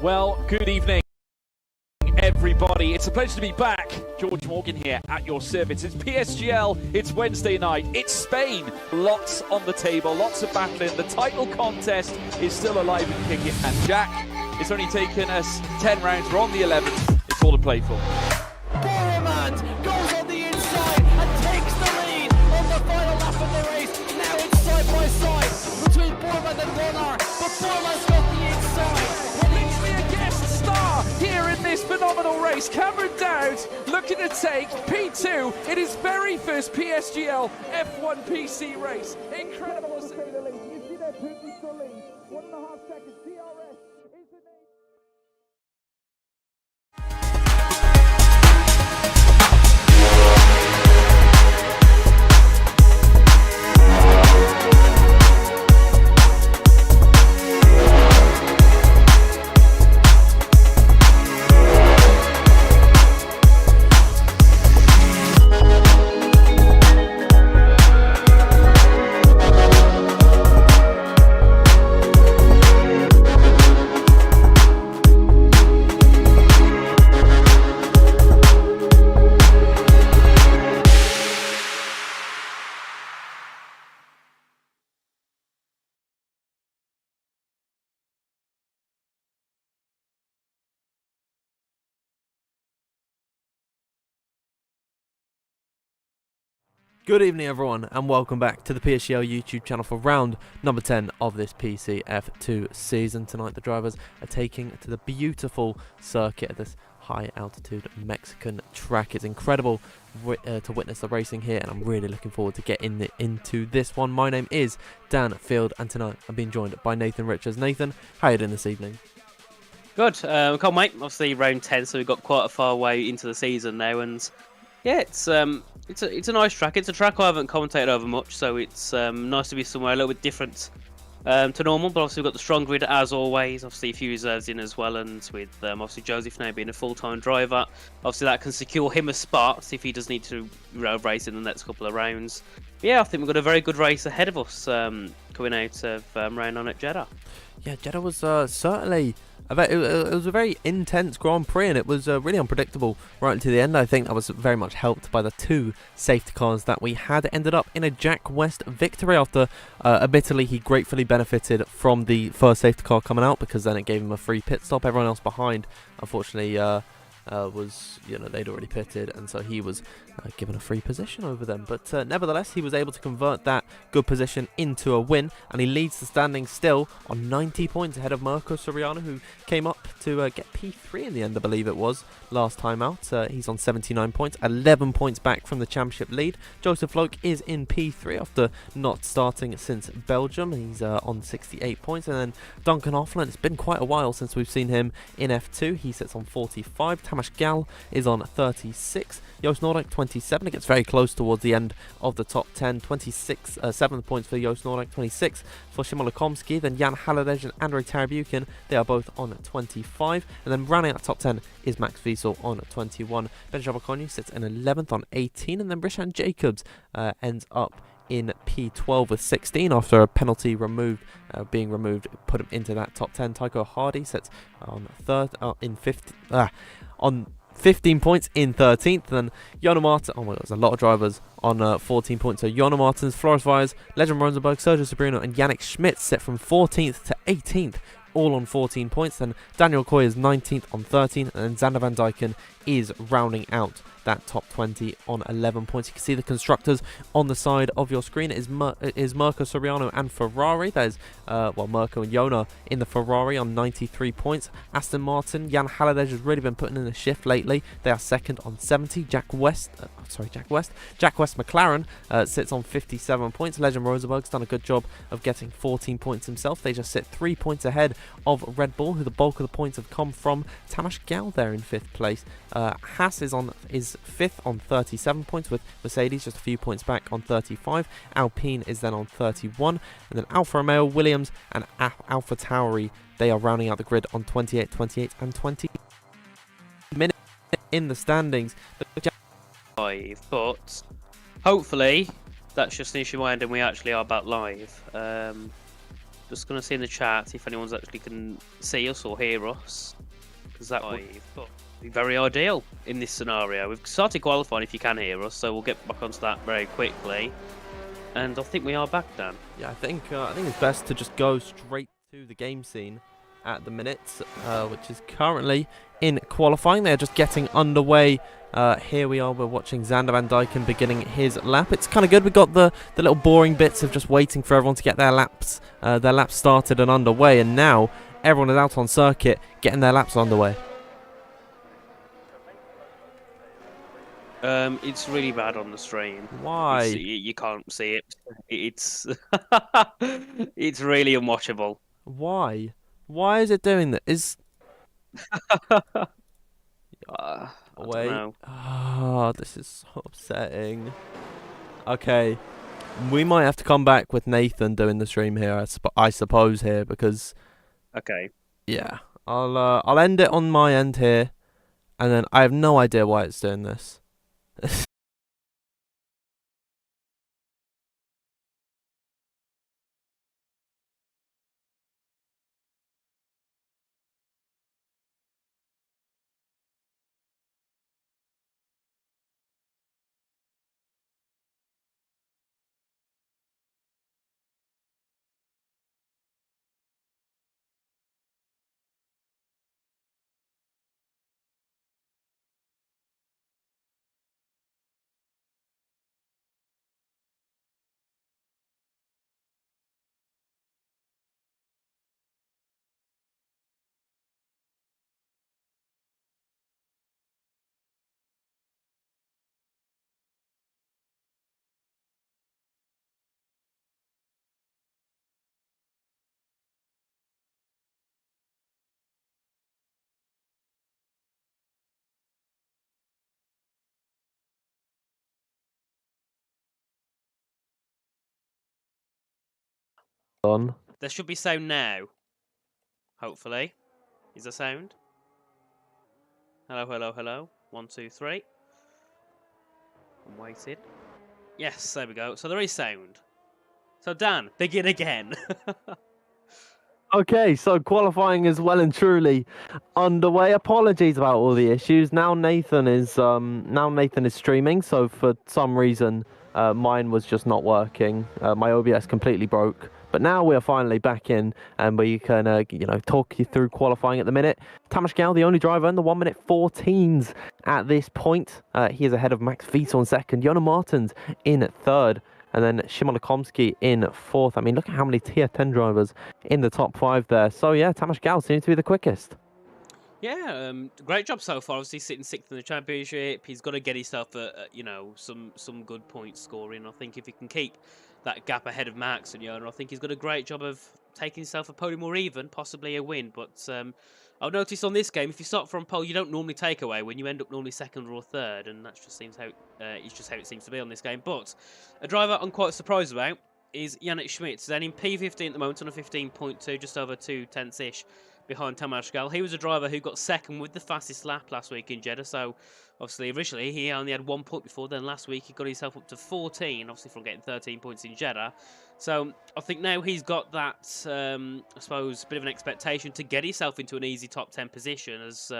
Well, good evening, everybody. It's a pleasure to be back. George Morgan here at your service. It's PSGL, it's Wednesday night, it's Spain. Lots on the table, lots of battling. The title contest is still alive and kicking. And Jack, it's only taken us 10 rounds. We're on the 11th. It's all to play for. Boromant goes on the inside and takes the lead on the final lap of the race. Now it's side by side between Boromant and Bonnar, but Boromant's got the inside. Literally a guest star here in this phenomenal race. Cameron Dowd looking to take P2 in his very first PSGL F1 PC race. Incredible to say the least. You see there, Putin still leads. 1.5 seconds. DRS is the name. Good evening everyone and welcome back to the PSGL YouTube channel for round number 10 of this PC F2 season. Tonight the drivers are taking to the beautiful circuit at this high altitude Mexican track. It's incredible to witness the racing here and I'm really looking forward to getting into this one. My name is Dan Field and tonight I'm being joined by Nathan Richards. Nathan, how are you doing this evening? Good. Can't wait. Obviously round 10, so we've got quite a far way into the season now, and yeah, it's a nice track. It's a track I haven't commentated over much, so it's nice to be somewhere a little bit different to normal. But obviously we've got the strong grid as always. Obviously a few reserves in as well, and with obviously Joseph now being a full-time driver, obviously that can secure him a spot if he does need to race in the next couple of rounds. But yeah, I think we've got a very good race ahead of us coming out of round 9 at Jeddah. Yeah, Jeddah was certainly it was a very intense Grand Prix and it was really unpredictable right until the end. I think that was very much helped by the two safety cars that we had. It ended up in a Jack West victory after admittedly he gratefully benefited from the first safety car coming out because then it gave him a free pit stop. Everyone else behind unfortunately was, they'd already pitted and so he was given a free position over them, but nevertheless he was able to convert that good position into a win and he leads the standings still on 90 points ahead of Mirko Soriano, who came up to get P3 in the end, I believe it was, last time out. He's on 79 points, 11 points back from the championship lead. Joseph Loke is in P3 after not starting since Belgium. He's on 68 points, and then Duncan Hoffland, it's been quite a while since we've seen him in F2. He sits on 45. Tamas Gal is on 36. Joost Noordijk 27. It gets very close towards the end of the top 10. 26, 7 points for Joost Noordijk, 26 for Szymon Lekomski. Then Jan Haladej and Andrei Tarabukin, they are both on 25. And then rounding out top 10 is Max Wiesel on 21. Ben Jabakonu sits in 11th on 18. And then Rishan Jacobs ends up in P12 with 16 after a penalty being removed, put him into that top 10. Tycho Hardy sits on on 15 points in 13th. Then Jona Martin, oh my god, there's a lot of drivers on 14 points. So Jona Martins, Floris Vyers, Legend Rosenberg, Sergio Sobrino and Yannick Schmidt sit from 14th to 18th, all on 14 points. Then Daniel Coy is 19th on 13, and then Xander Van Dyken is rounding out that top 20 on 11 points. You can see the constructors on the side of your screen. It is Mirko Soriano and Ferrari. There's Mirko and Jona in the Ferrari on 93 points. Aston Martin, Jan Haladej has really been putting in a shift lately. They are second on 70. Jack West McLaren sits on 57 points. Legend Rosenberg's done a good job of getting 14 points himself. They just sit 3 points ahead of Red Bull, who the bulk of the points have come from. Tamas Gal there in 5th place. Haas is 5th on 37 points, with Mercedes just a few points back on 35. Alpine is then on 31, and then Alfa Romeo, Williams and Alpha Tauri, they are rounding out the grid on 28, 28 and 20 minutes in the standings. But hopefully that's just an issue mind and we actually are back live. Just going to see in the chat if anyone's actually can see us or hear us, because that would be very ideal in this scenario. We've started qualifying if you can hear us, so we'll get back onto that very quickly. And I think we are back, Dan. Yeah, I think it's best to just go straight to the game scene at the minute, which is currently in qualifying. They're just getting underway. Here we are, we're watching Xander Van Dijken beginning his lap. It's kind of good. We've got the little boring bits of just waiting for everyone to get their laps started and underway, and now everyone is out on circuit getting their laps underway. It's really bad on the stream. Why? You can't see it. It's it's really unwatchable. Why? Why is it doing that? I don't Wait. know. Oh, this is so upsetting. Okay, we might have to come back with Nathan doing the stream here, I suppose here, because Okay. yeah, I'll end it on my end here, and then I have no idea why it's doing this. On. There should be sound now. Hopefully. Is there sound? Hello, hello, hello. 1, 2, 3. I'm waiting. Yes, there we go. So there is sound. So Dan, begin again. Okay, so qualifying is well and truly underway. Apologies about all the issues. Now Nathan is streaming, so for some reason mine was just not working. My OBS completely broke. But now we are finally back in, and we can talk you through qualifying at the minute. Tamas Gal, the only driver in the 1:14s at this point. He is ahead of Max Vitor in second, Jona Martins in third, and then Szymon Komski in fourth. I mean, look at how many tier 10 drivers in the top 5 there. So yeah, Tamas Gal seems to be the quickest. Yeah, great job so far. Obviously, sitting 6th in the championship, he's got to get himself some good points scoring. I think if he can keep that gap ahead of Max and Jona, I think he's got a great job of taking himself a podium or even possibly a win. But I've noticed on this game, if you start from pole, you don't normally take away when you end up normally second or third, and that just seems how it's just how it seems to be on this game. But a driver I'm quite surprised about is Yannick Schmitz. Then in P15 at the moment on a 15.2, just over 2/10ish behind Tamas Gal. He was a driver who got second with the fastest lap last week in Jeddah, so obviously originally he only had 1 point before, then last week he got himself up to 14, obviously from getting 13 points in Jeddah. So I think now he's got that, I suppose, bit of an expectation to get himself into an easy top 10 position, as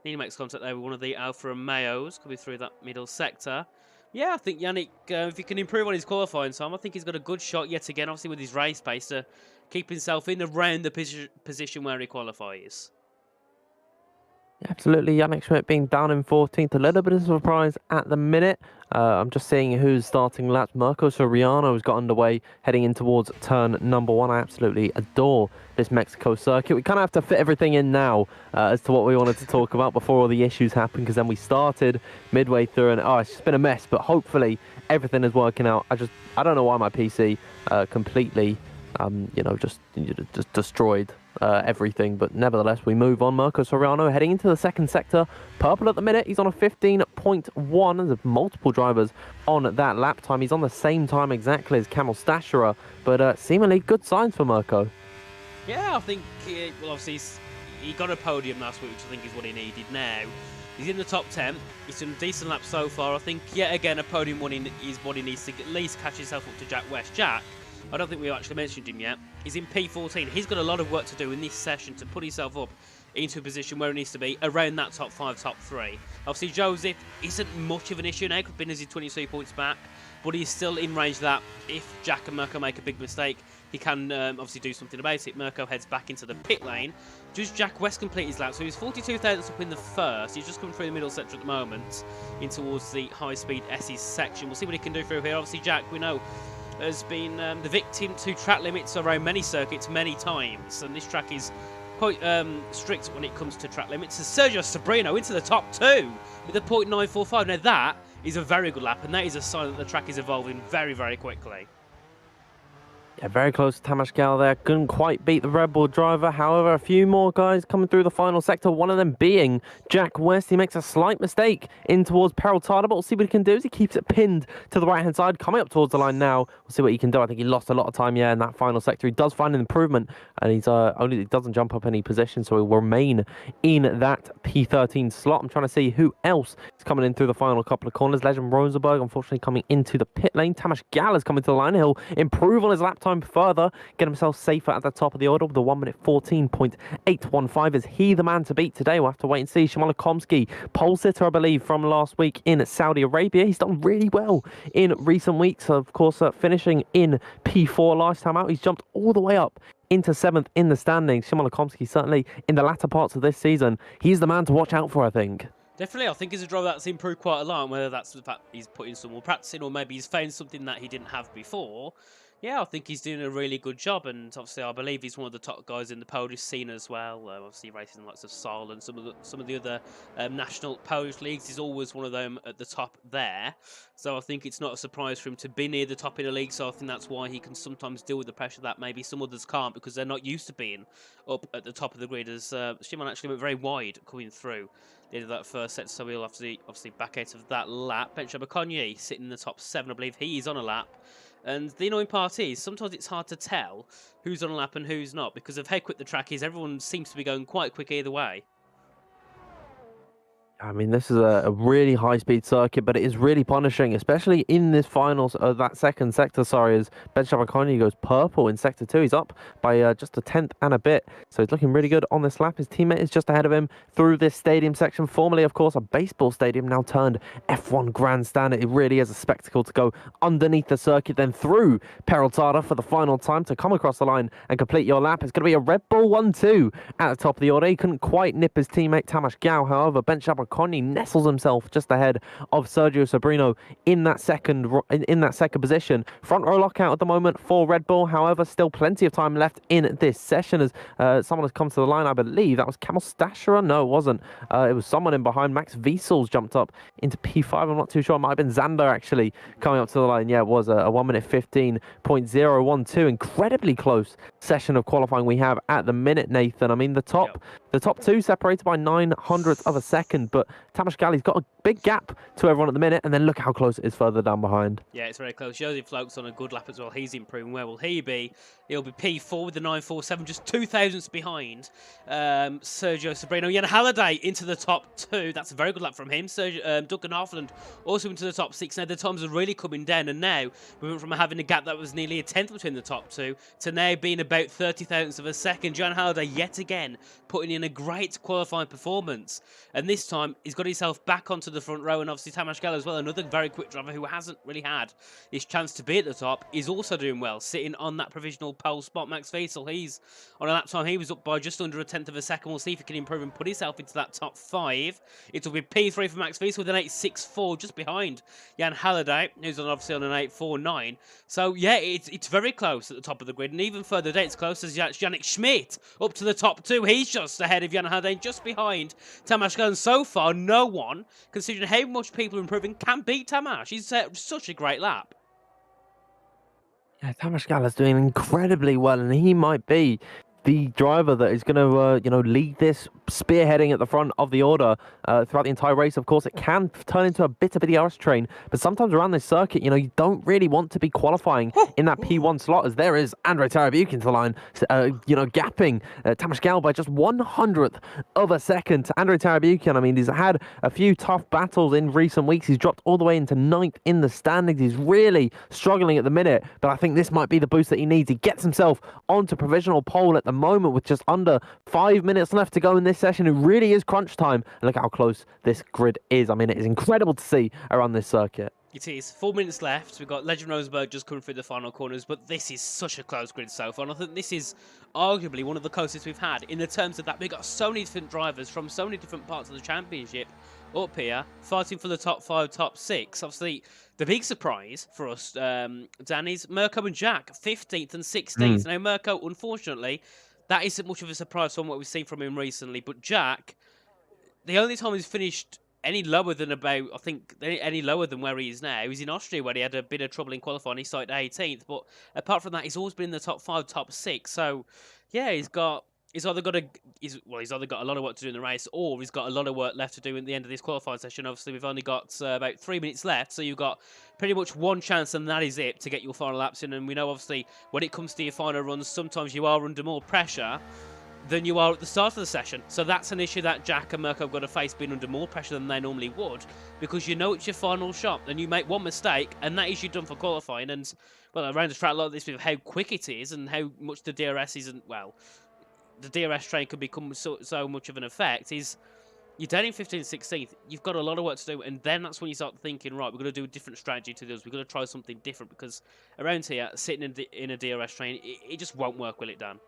Nina makes contact there with one of the Alfa Romeos coming through that middle sector. Yeah, I think Yannick, if he can improve on his qualifying time, I think he's got a good shot yet again, obviously with his race pace, to keep himself in around the position where he qualifies. Yeah, absolutely, Yannick Schmidt being down in 14th, a little bit of a surprise at the minute. I'm just seeing who's starting laps. Mirko Soriano has got underway, heading in towards turn number 1. I absolutely adore this Mexico circuit. We kind of have to fit everything in now as to what we wanted to talk about before all the issues happened, because then we started midway through and it's just been a mess, but hopefully everything is working out. I don't know why my PC completely just destroyed everything, but nevertheless we move on. Mirko Soriano heading into the second sector, purple at the minute. He's on a 15.1. There's multiple drivers on that lap time. He's on the same time exactly as Kamil Stachera, but seemingly good signs for Mirko. Yeah, I think obviously he got a podium last week, which I think is what he needed. Now he's in the top 10. He's done a decent lap so far. I think yet again a podium winning is what he needs to at least catch himself up to Jack West. Jack, I don't think we actually mentioned him yet. He's in P14. He's got a lot of work to do in this session to put himself up into a position where he needs to be, around that top 5, top 3. Obviously, Joseph isn't much of an issue now, being as he's 23 points back, but he's still in range that if Jack and Mirko make a big mistake, he can obviously do something about it. Mirko heads back into the pit lane. Does Jack West complete his lap? So he's 42 thousandths up in the first. He's just coming through the middle sector at the moment, in towards the high-speed S's section. We'll see what he can do through here. Obviously, Jack, we know, has been the victim to track limits around many circuits many times, and this track is quite strict when it comes to track limits. As Sergio Sobrino into the top 2 with a .945. Now that is a very good lap, and that is a sign that the track is evolving very, very quickly. Yeah, very close to Tamashgal there. Couldn't quite beat the Red Bull driver. However, a few more guys coming through the final sector. One of them being Jack West. He makes a slight mistake in towards Peraltada, but we'll see what he can do as he keeps it pinned to the right-hand side. Coming up towards the line now. We'll see what he can do. I think he lost a lot of time, in that final sector. He does find an improvement, and he doesn't jump up any position, so he'll remain in that P13 slot. I'm trying to see who else is coming in through the final couple of corners. Legend Rosenberg, unfortunately, coming into the pit lane. Tamashgal is coming to the line. He'll improve on his lap time further, get himself safer at the top of the order with the 1 minute 14.815. Is he the man to beat today? We'll have to wait and see. Shimon Komsky, pole sitter, I believe, from last week in Saudi Arabia. He's done really well in recent weeks, of course, finishing in P4 last time out. He's jumped all the way up into 7th in the standings. Shimon Komsky, certainly in the latter parts of this season, he's the man to watch out for, I think. Definitely, I think he's a driver that's improved quite a lot, and whether that's the fact he's putting some more practice in, or maybe he's found something that he didn't have before. Yeah, I think he's doing a really good job, and obviously I believe he's one of the top guys in the Polish scene as well. Obviously racing lots of Sol and some of the other national Polish leagues. He's always one of them at the top there. So I think it's not a surprise for him to be near the top in the league. So I think that's why he can sometimes deal with the pressure that maybe some others can't, because they're not used to being up at the top of the grid. As Shimon actually went very wide coming through the end of that first set, so we'll have to obviously back out of that lap. Bencho Bakonyi sitting in the top 7, I believe he is on a lap. And the annoying part is, sometimes it's hard to tell who's on a lap and who's not, because of how quick the track is. Everyone seems to be going quite quick either way. I mean, this is a really high-speed circuit, but it is really punishing, especially in this finals of that second sector, as Ben Shabakani goes purple in sector 2. He's up by just a 10th and a bit, so he's looking really good on this lap. His teammate is just ahead of him through this stadium section, formerly, of course, a baseball stadium, now turned F1 grandstand. It really is a spectacle to go underneath the circuit, then through Peraltada for the final time to come across the line and complete your lap. It's going to be a Red Bull 1-2 at the top of the order. He couldn't quite nip his teammate Tamas Gao, however, Ben Shabakani nestles himself just ahead of Sergio Sobrino in that second position. Front row lockout at the moment for Red Bull. However, still plenty of time left in this session as someone has come to the line. I believe that was Camel Stashera. No, it wasn't. It was someone in behind. Max Wiesels jumped up into P5. I'm not too sure. It might have been Xander actually coming up to the line. Yeah, it was a 1 minute 15.012. Incredibly close session of qualifying we have at the minute, Nathan. I mean, the top two separated by 900ths of a second, but Tamas Gali's got a big gap to everyone at the minute, and then look how close it is further down behind. Yeah, it's very close. Joseph Floke's on a good lap as well. He's improving. Where will he be? He'll be P4 with the 947, just 2 thousandths behind Sergio Sobrino. Jan Halliday into the top 2. That's a very good lap from him. Duncan Harfland also into the top 6. Now the times are really coming down, and now we went from having a gap that was nearly a 10th between the top 2 to now being about 30 thousandths of a second. Jan Halliday yet again putting in a great qualifying performance, and this time he's got himself back onto the front row. And obviously Tamas Gala as well, another very quick driver who hasn't really had his chance to be at the top, is also doing well, sitting on that provisional pole spot. Max Wiesel, he's on a lap time. He was up by just under a 10th of a second. We'll see if he can improve and put himself into that top 5. It'll be P3 for Max Wiesel with an 8.64 just behind Jan Halliday, who's obviously on an 8.49. So yeah, it's very close at the top of the grid, and even further down it's close as Yannick Schmidt up to the top 2. He's just ahead of Jan Halliday, just behind Tamas Gala. And so far, no one, considering how much people are improving, can beat Tamas. He's such a great lap. Yeah, Tamas Gala's doing incredibly well, and he might be the driver that is going to, lead this spearheading at the front of the order throughout the entire race. Of course, it can turn into a bit of a DRS train, but sometimes around this circuit, you don't really want to be qualifying in that P1 slot, as there is Andrei Tarabukin to the line, gapping Tamas Gal by just 100th of a second. Andrei Tarabukin, I mean, he's had a few tough battles in recent weeks. He's dropped all the way into 9th in the standings. He's really struggling at the minute, but I think this might be the boost that he needs. He gets himself onto provisional pole at the moment with just under 5 minutes left to go in this session. It really is crunch time, and look how close this grid is. I mean, it is incredible to see around this circuit. It is. 4 minutes left. We've got Legend Rosenberg just coming through the final corners, but this is such a close grid so far. And I think this is arguably one of the closest we've had in the terms of that we've got so many different drivers from so many different parts of the championship up here fighting for the top 5, top 6. Obviously, the big surprise for us, Dan, is Mirko and Jack, 15th and 16th. Now, Mirko, unfortunately, that isn't much of a surprise from what we've seen from him recently, but Jack, the only time he's finished any lower than any lower than where he is now is in Austria, where he had a bit of trouble in qualifying. He started 18th, but apart from that, he's always been in the top 5, top 6. So, yeah, he's either got a lot of work to do in the race, or he's got a lot of work left to do at the end of this qualifying session. Obviously, we've only got about 3 minutes left, so you've got pretty much one chance, and that is it, to get your final laps in. And we know, obviously, when it comes to your final runs, sometimes you are under more pressure than you are at the start of the session. So that's an issue that Jack and Mirko have got to face, being under more pressure than they normally would, because you know it's your final shot, and you make one mistake, and that is you done for qualifying. And, well, around the track a lot of this with how quick it is and how much the DRS isn't, well, the DRS train can become so much of an effect, is you're down in 15th, 16th, you've got a lot of work to do, and then that's when you start thinking, right, we're going to do a different strategy to this, we're going to try something different, because around here, sitting in a DRS train, it just won't work, will it, Dan?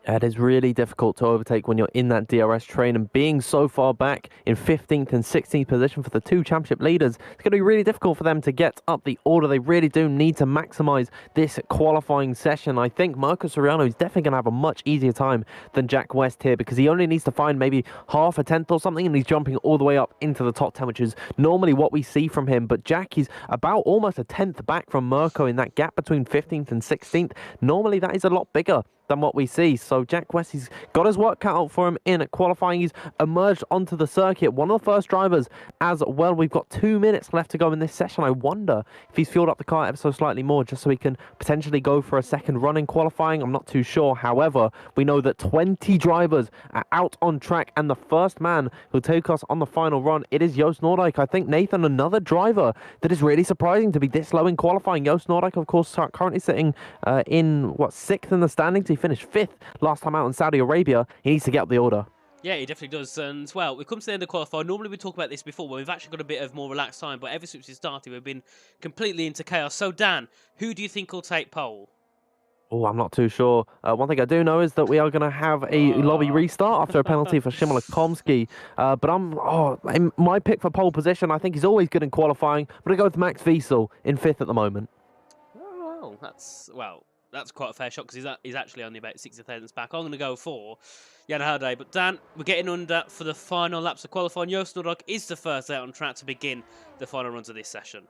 It is really difficult to overtake when you're in that DRS train, and being so far back in 15th and 16th position for the two championship leaders, it's going to be really difficult for them to get up the order. They really do need to maximise this qualifying session. I think Marco Soriano is definitely going to have a much easier time than Jack West here, because he only needs to find maybe half a tenth or something, and he's jumping all the way up into the top 10, which is normally what we see from him. But Jack is about almost a tenth back from Mirko in that gap between 15th and 16th. Normally that is a lot bigger than what we see. So Jack West, he's got his work cut out for him in qualifying. He's emerged onto the circuit, one of the first drivers as well. We've got 2 minutes left to go in this session. I wonder if he's fueled up the car ever so slightly more, just so he can potentially go for a second run in qualifying. I'm not too sure. However, we know that 20 drivers are out on track, and the first man who'll take us on the final run, it is Joost Noordijk. I think, Nathan, another driver that is really surprising to be this low in qualifying. Joost Noordijk, of course, currently sitting in 6th in the standings. He finished 5th last time out in Saudi Arabia. He needs to get up the order. Yeah, he definitely does. And, well, we come to the end of qualifying. Normally we talk about this before, but we've actually got a bit of more relaxed time. But ever since we started, we've been completely into chaos. So, Dan, who do you think will take pole? Oh, I'm not too sure. One thing I do know is that we are going to have a lobby restart after a penalty for Shimon Komsky. But my pick for pole position, I think he's always good in qualifying. But I go with Max Wiesel in 5th at the moment. Oh, that's quite a fair shot, because he's actually only about 60,000 back. I'm going to go for Jan Herde. But Dan, we're getting under for the final laps of qualifying. Joost Noordijk is the first out on track to begin the final runs of this session.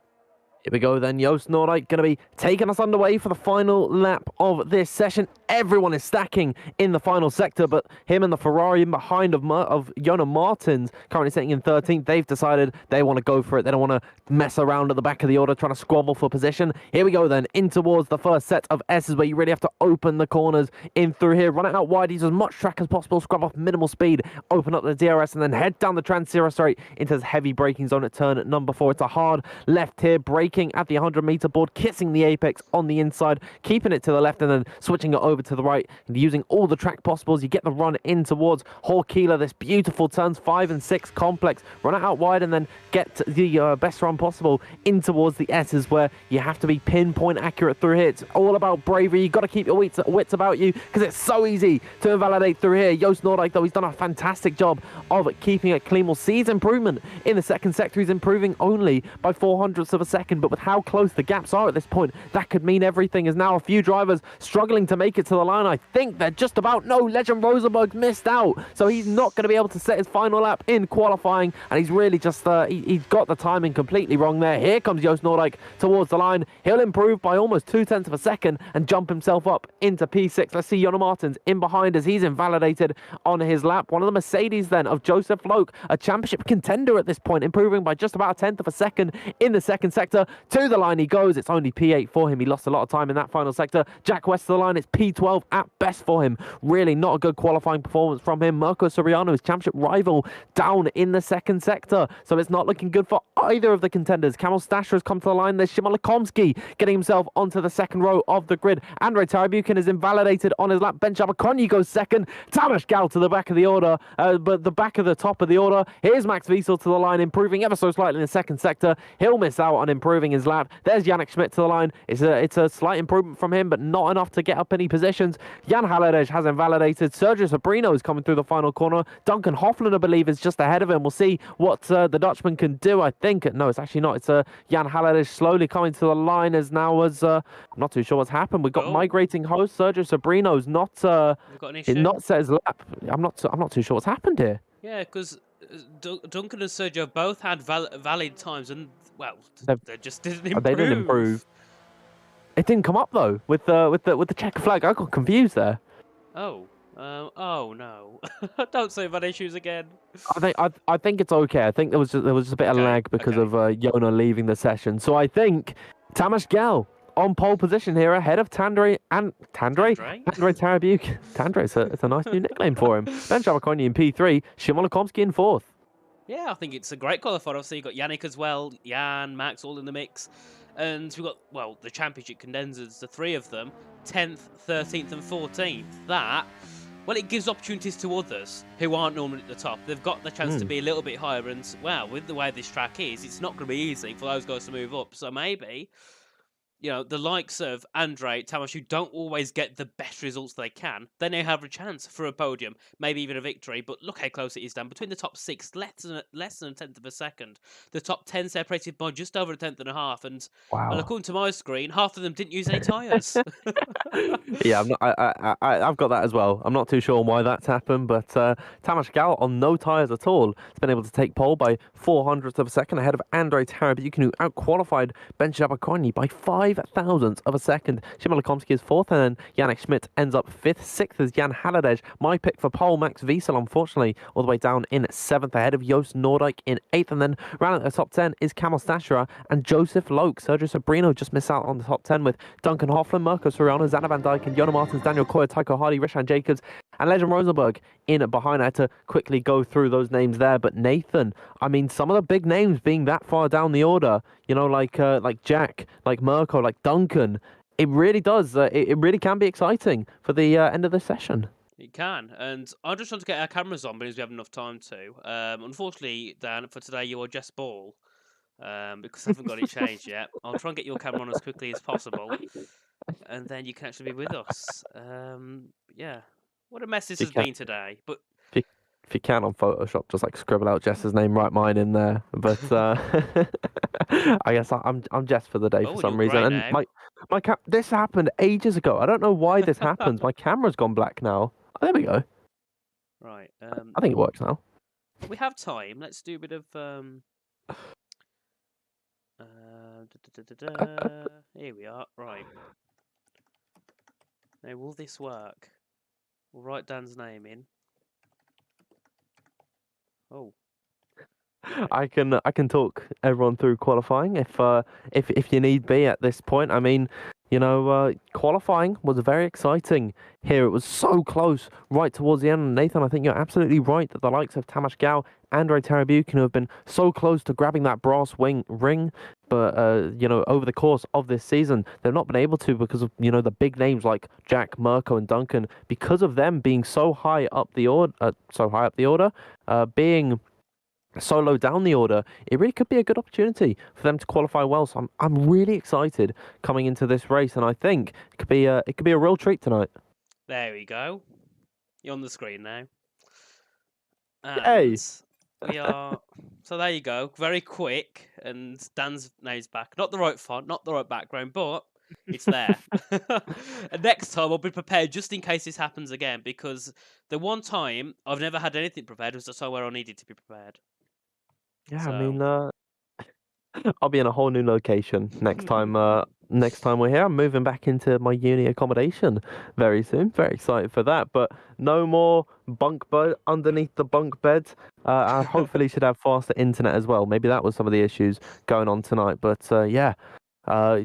Here we go then. Joost Noordijk going to be taking us underway for the final lap of this session. Everyone is stacking in the final sector, but him and the Ferrari in behind of Jona Martins, currently sitting in 13th, they've decided they want to go for it. They don't want to mess around at the back of the order trying to squabble for position. Here we go then, in towards the first set of S's, where you really have to open the corners in through here. Run it out wide, use as much track as possible, scrub off minimal speed, open up the DRS, and then head down the Trans-Sierra straight into this heavy braking zone at turn number 4. It's a hard left here, braking at the 100-meter board, kissing the apex on the inside, keeping it to the left, and then switching it over to the right, and using all the track possibles. You get the run in towards Horkila, this beautiful turns 5 and 6 complex. Run it out wide, and then get the best run possible in towards the S's, where you have to be pinpoint accurate through here. It's all about bravery. You've got to keep your wits about you, because it's so easy to invalidate through here. Joost Noordijk, though, he's done a fantastic job of keeping it clean. We'll see his improvement in the second sector. He's improving only by 0.04 of a second second, but with how close the gaps are at this point, that could mean everything, as now a few drivers struggling to make it to the line. I think they're just about... No, Legend Rosenberg missed out, so he's not going to be able to set his final lap in qualifying, and he's really just... he's got the timing completely wrong there. Here comes Joost Noordijk towards the line. He'll improve by almost 0.2 of a second and jump himself up into P6. Let's see Jonne Martins in behind as he's invalidated on his lap. One of the Mercedes then of Joseph Loke, a championship contender at this point, improving by just about 0.1 of a second in the second sector. To the line he goes. It's only P8 for him. He lost a lot of time in that final sector. Jack West to the line. It's P12 at best for him. Really not a good qualifying performance from him. Mirko Soriano, his championship rival, down in the second sector. So it's not looking good for either of the contenders. Kamil Stasher has come to the line. There's Szymon Lekomski getting himself onto the second row of the grid. Andrei Tarabukin is invalidated on his lap. Ben Jabakonyi goes second. Tamas Gal to the back of the order, but the back of the top of the order. Here's Max Wiesel to the line, improving ever so slightly in the second sector. He'll miss out on improving his lap. There's Yannick Schmidt to the line. It's a slight improvement from him, but not enough to get up any positions. Jan Hallerij has invalidated. Sergio Sabrino is coming through the final corner. Duncan Hofland, I believe, is just ahead of him. We'll see what the Dutchman can do. I think, no, it's actually not. It's Jan Hallerij slowly coming to the line as now as, I'm not too sure what's happened. We've got migrating host. Sergio Sabrino's not, We've got an issue. not set his lap. I'm not too sure what's happened here. Yeah, because Duncan and Sergio both had valid times, and well, they just didn't improve. They didn't improve. It didn't come up though with the checker flag. I got confused there. Oh no! Don't say bad issues again. I think it's okay. I think there was just a bit of lag because of Yona leaving the session. So I think Tamas Gal on pole position here ahead of Tandre Tarabuk. Tandre, it's a nice new nickname for him. Ben Jabakonyi in P3, Szymon Lekomski in 4th. Yeah, I think it's a great qualifier. Obviously, you've got Yannick as well, Jan, Max, all in the mix. And we've got, well, the championship condensers, the three of them, 10th, 13th and 14th. That, well, it gives opportunities to others who aren't normally at the top. They've got the chance to be a little bit higher. And, well, with the way this track is, it's not going to be easy for those guys to move up. So maybe... you know, the likes of Andrei, Tamas, who don't always get the best results they can, they now have a chance for a podium, maybe even a victory. But look how close it is down. Between the top 6, less than 1/10 of a second. The top 10 separated by just over 1/10 and a half. And wow. Well, according to my screen, half of them didn't use any tyres. Yeah, I've got that as well. I'm not too sure why that's happened, but Tamas Gal on no tyres at all has been able to take pole by 0.04 of a second ahead of Andrei Tarabukin, who out-qualified Ben Jabakonyi by 0.05 of a second. Szymon Lekomski is 4th, and then Yannick Schmidt ends up 5th. 6th is Jan Hallerij. My pick for pole, Max Wiesel, unfortunately, all the way down in 7th, ahead of Joost Noordijk in 8th. And then round at the top 10 is Kamil Stasher and Joseph Loke. Sergio Sabrino just missed out on the top 10 with Duncan Hofland, Mirko Soriano, Zanna Van Dijk, and Jonne Martins, Daniel Koyer, Tycho Hardy, Rishan Jacobs, and Legend Rosenberg in behind. I had to quickly go through those names there. But Nathan, I mean, some of the big names being that far down the order, you know, like Jack, like Mirko, like Duncan, it really does. It really can be exciting for the end of the session. It can, and I'm just trying to get our cameras on because we have enough time to. Unfortunately, Dan, for today you are Jess Ball, because I haven't got it changed yet. I'll try and get your camera on as quickly as possible, and then you can actually be with us. Yeah, what a mess this has been today. But if you can on Photoshop, just like scribble out Jess's name, write mine in there. But I guess I'm Jess for the day for some reason. And my this happened ages ago. I don't know why this happens. My camera's gone black now. Oh, there we go. Right. I think it works now. We have time. Let's do a bit of here we are. Right. Now, will this work? We'll write Dan's name in. Oh. I can talk everyone through qualifying if you need be at this point. I mean, you know, qualifying was very exciting here. It was so close right towards the end. Nathan, I think you're absolutely right that the likes of Tamas Gal, Andrei Tarabukin have been so close to grabbing that brass ring, but you know, over the course of this season, they've not been able to because of, you know, the big names like Jack, Mirko, and Duncan, because of them being so high up the order, being so low down the order, it really could be a good opportunity for them to qualify well. So I'm really excited coming into this race, and I think it could be a real treat tonight. There we go. You're on the screen now. And hey, we are So there you go. Very quick, and Dan's name's back. Not the right font, not the right background, but it's there. And next time I'll be prepared just in case this happens again, because the one time I've never had anything prepared was the time where I needed to be prepared. Yeah, I So mean, I'll be in a whole new location next time. Next time we're here, I'm moving back into my uni accommodation very soon. Very excited for that. But no more bunk bed underneath the bunk bed. I hopefully should have faster internet as well. Maybe that was some of the issues going on tonight. But yeah, I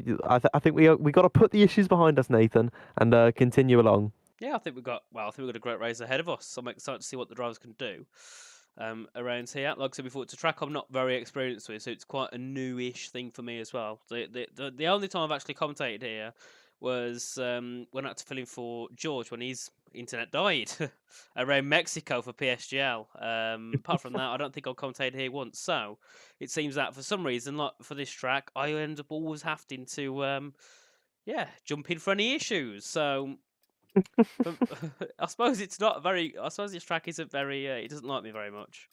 think we got to put the issues behind us, Nathan, and continue along. yeah, I think we've got a great race ahead of us. I'm excited to see what the drivers can do. Around here. Like I said before, it's a track I'm not very experienced with, so it's quite a newish thing for me as well. The only time I've actually commentated here was when I had to fill in for George when his internet died around Mexico for PSGL. Apart from that, I don't think I've commentated here once. So it seems that for some reason, like for this track, I end up always having to jump in for any issues. So I suppose it's not very. I suppose this track isn't very. It doesn't like me very much.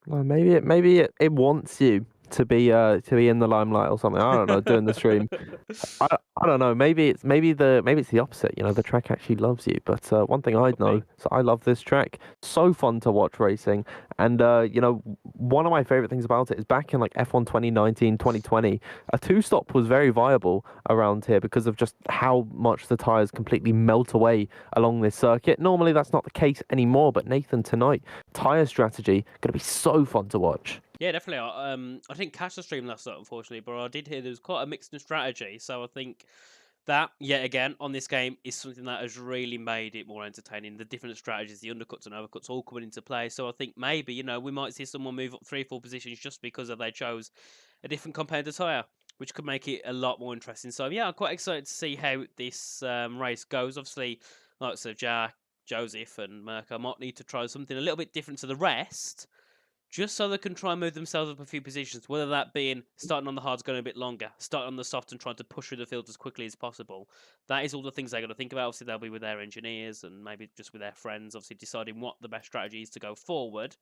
Well, maybe it wants you to be in the limelight or something. I don't know, doing the stream. I don't know. Maybe it's the opposite. You know, the track actually loves you. But one thing I'd Could be. know, so I love this track. So fun to watch racing, and you know, one of my favorite things about it is back in like F1 2019, 2020, a two-stop was very viable around here because of just how much the tires completely melt away along this circuit. Normally that's not the case anymore. But Nathan, tonight, tire strategy gonna be so fun to watch. Yeah, definitely. I didn't catch the stream last night, unfortunately, but I did hear there was quite a mix in strategy. So I think that, yet again, on this game is something that has really made it more entertaining. The different strategies, the undercuts and overcuts, all coming into play. So I think maybe, you know, we might see someone move up 3 or 4 positions just because they chose a different competitor tyre, which could make it a lot more interesting. So yeah, I'm quite excited to see how this race goes. Obviously, like I said, Jack, Joseph, and Mirko might need to try something a little bit different to the rest, just so they can try and move themselves up a few positions, whether that being starting on the hards, going a bit longer, starting on the soft and trying to push through the field as quickly as possible. That is all the things they got to think about. Obviously, they'll be with their engineers and maybe just with their friends, obviously deciding what the best strategy is to go forward.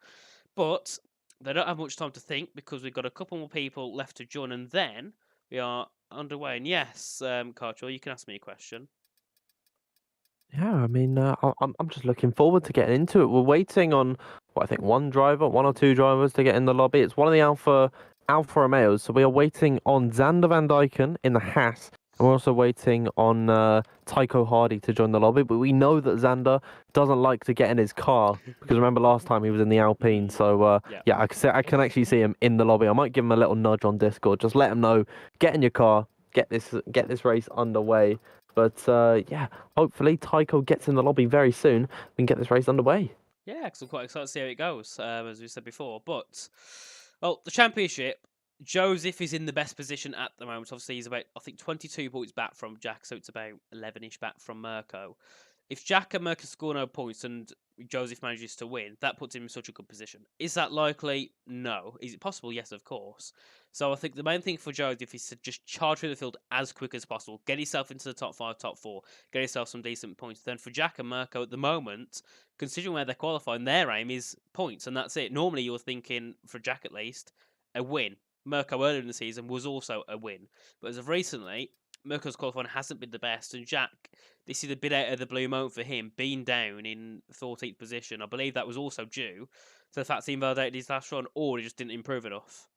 But they don't have much time to think because we've got a couple more people left to join, and then we are underway. And yes, Carchel, you can ask me a question. Yeah, I mean, I'm just looking forward to getting into it. We're waiting on what I think one or two drivers to get in the lobby. It's one of the Alfa Romeos, so we are waiting on Xander Van Dyken in the Haas, and we're also waiting on Tycho Hardy to join the lobby. But we know that Xander doesn't like to get in his car because remember last time he was in the Alpine. So yeah, I can actually see him in the lobby. I might give him a little nudge on Discord, just let him know, get in your car, get this race underway. But yeah, hopefully Tycho gets in the lobby very soon. We can get this race underway. Yeah, because I'm quite excited to see how it goes, as we said before. But, well, the championship, Joseph is in the best position at the moment. Obviously, he's about, I think, 22 points back from Jack, so it's about 11-ish back from Mirko. If Jack and Mirko score no points and Joseph manages to win, that puts him in such a good position. Is that likely? No. Is it possible? Yes, of course. So I think the main thing for Joseph is to just charge through the field as quick as possible. Get himself into the top 5, top 4. Get himself some decent points. Then for Jack and Mirko at the moment, considering where they're qualifying, their aim is points, and that's it. Normally you're thinking, for Jack at least, a win. Mirko earlier in the season was also a win. But as of recently, Mirko's qualifying hasn't been the best, and Jack, this is a bit out of the blue moment for him, being down in 14th position. I believe that was also due to the fact he invalidated his last run, or he just didn't improve enough.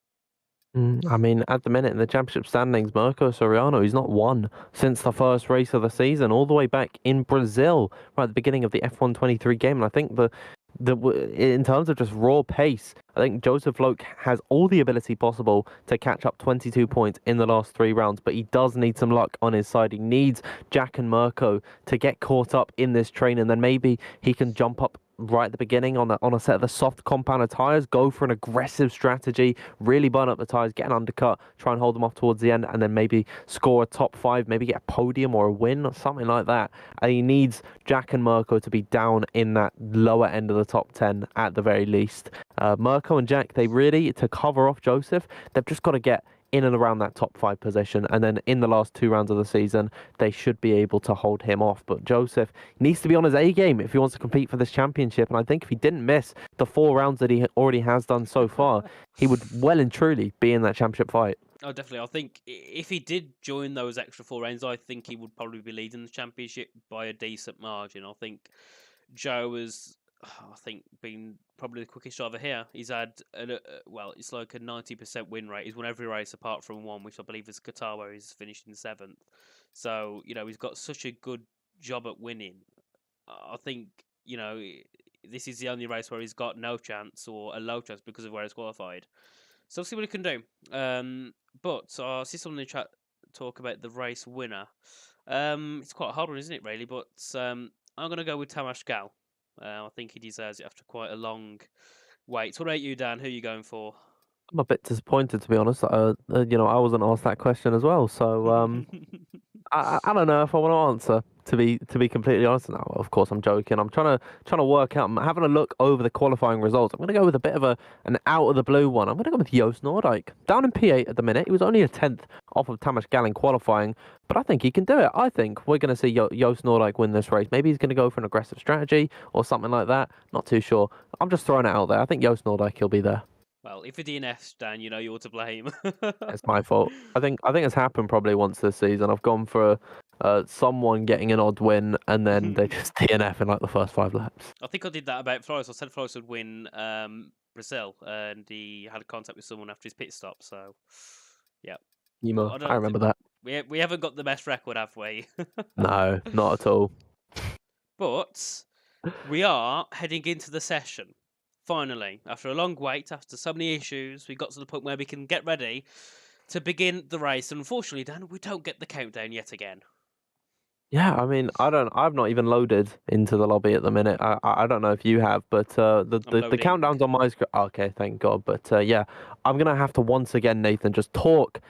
I mean, at the minute in the championship standings, Mirko Soriano, he's not won since the first race of the season, all the way back in Brazil, right at the beginning of the F1 23 game. And I think in terms of just raw pace, I think Joseph Loke has all the ability possible to catch up 22 points in the last 3 rounds, but he does need some luck on his side. He needs Jack and Mirko to get caught up in this train, and then maybe he can jump up right at the beginning on a set of the soft compounded tires, go for an aggressive strategy, really burn up the tires, get an undercut, try and hold them off towards the end, and then maybe score a top 5, maybe get a podium or a win or something like that. And he needs Jack and Mirko to be down in that lower end of the top 10 at the very least. Mirko and Jack, they really, to cover off Joseph, they've just got to get in and around that top 5 position. And then in the last 2 rounds of the season, they should be able to hold him off. But Joseph needs to be on his A game if he wants to compete for this championship. And I think if he didn't miss the 4 rounds that he already has done so far, he would well and truly be in that championship fight. Oh, definitely. I think if he did join those extra 4 rounds, I think he would probably be leading the championship by a decent margin. I think Joe has, been probably the quickest driver here. He's had, it's like a 90% win rate. He's won every race apart from one, which I believe is Qatar, where he's finished in 7th. So, he's got such a good job at winning. I think, this is the only race where he's got no chance or a low chance because of where he's qualified. So we'll see what he can do. But I see someone in the chat talk about the race winner. It's quite a hard one, isn't it, really? But I'm going to go with Tamas Gal. I think he deserves it after quite a long wait. What about you, Dan? Who are you going for? I'm a bit disappointed, to be honest. I wasn't asked that question as well. So I don't know if I want to answer. To be completely honest, now of course I'm joking. I'm trying to work out. I'm having a look over the qualifying results. I'm going to go with a bit of an out of the blue one. I'm going to go with Joost Noordijk, down in P8 at the minute. He was only a 10th off of Tamas Gal in qualifying, but I think he can do it. I think we're going to see Joost Noordijk win this race. Maybe he's going to go for an aggressive strategy or something like that. Not too sure. I'm just throwing it out there. I think Joost Noordijk will be there. Well, if it DNFs, Dan, you're to blame. It's my fault. I think it's happened probably once this season. I've gone for someone getting an odd win and then they just DNF in like the first 5 laps. I think I did that about Flores. I said Flores would win Brazil, and he had contact with someone after his pit stop. So, yeah. I remember that. We haven't got the best record, have we? No, not at all. But we are heading into the session. Finally, after a long wait, after so many issues, we got to the point where we can get ready to begin the race. And unfortunately, Dan, we don't get the countdown yet again. Yeah, I mean, I've not even loaded into the lobby at the minute. I don't know if you have, but the countdown's on my screen. Okay, thank God. But yeah, I'm gonna have to once again, Nathan, just talk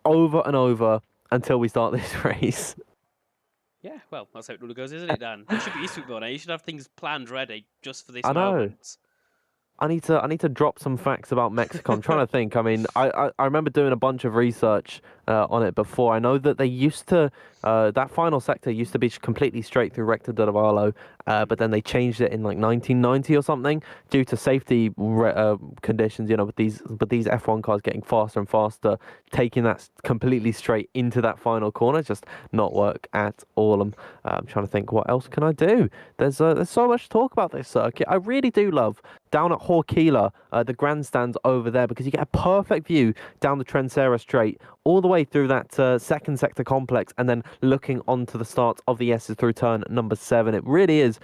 over and over until we start this race. Yeah, well, that's how it really goes, isn't it, Dan? You should be used to it by now. You should have things planned ready just for this moment. I need to drop some facts about Mexico. I'm trying to think. I mean, I remember doing a bunch of research on it before. I know that they used to that final sector used to be completely straight through Recta de Valo, but then they changed it in like 1990 or something due to safety conditions. With these F1 cars getting faster and faster, taking that completely straight into that final corner just not work at all. I'm trying to think, what else can I do? There's so much to talk about this circuit. I really do love down at Horquilla, the grandstands over there, because you get a perfect view down the Trencera Straight all the way through that second sector complex and then looking onto the start of the S's through turn number 7. It really is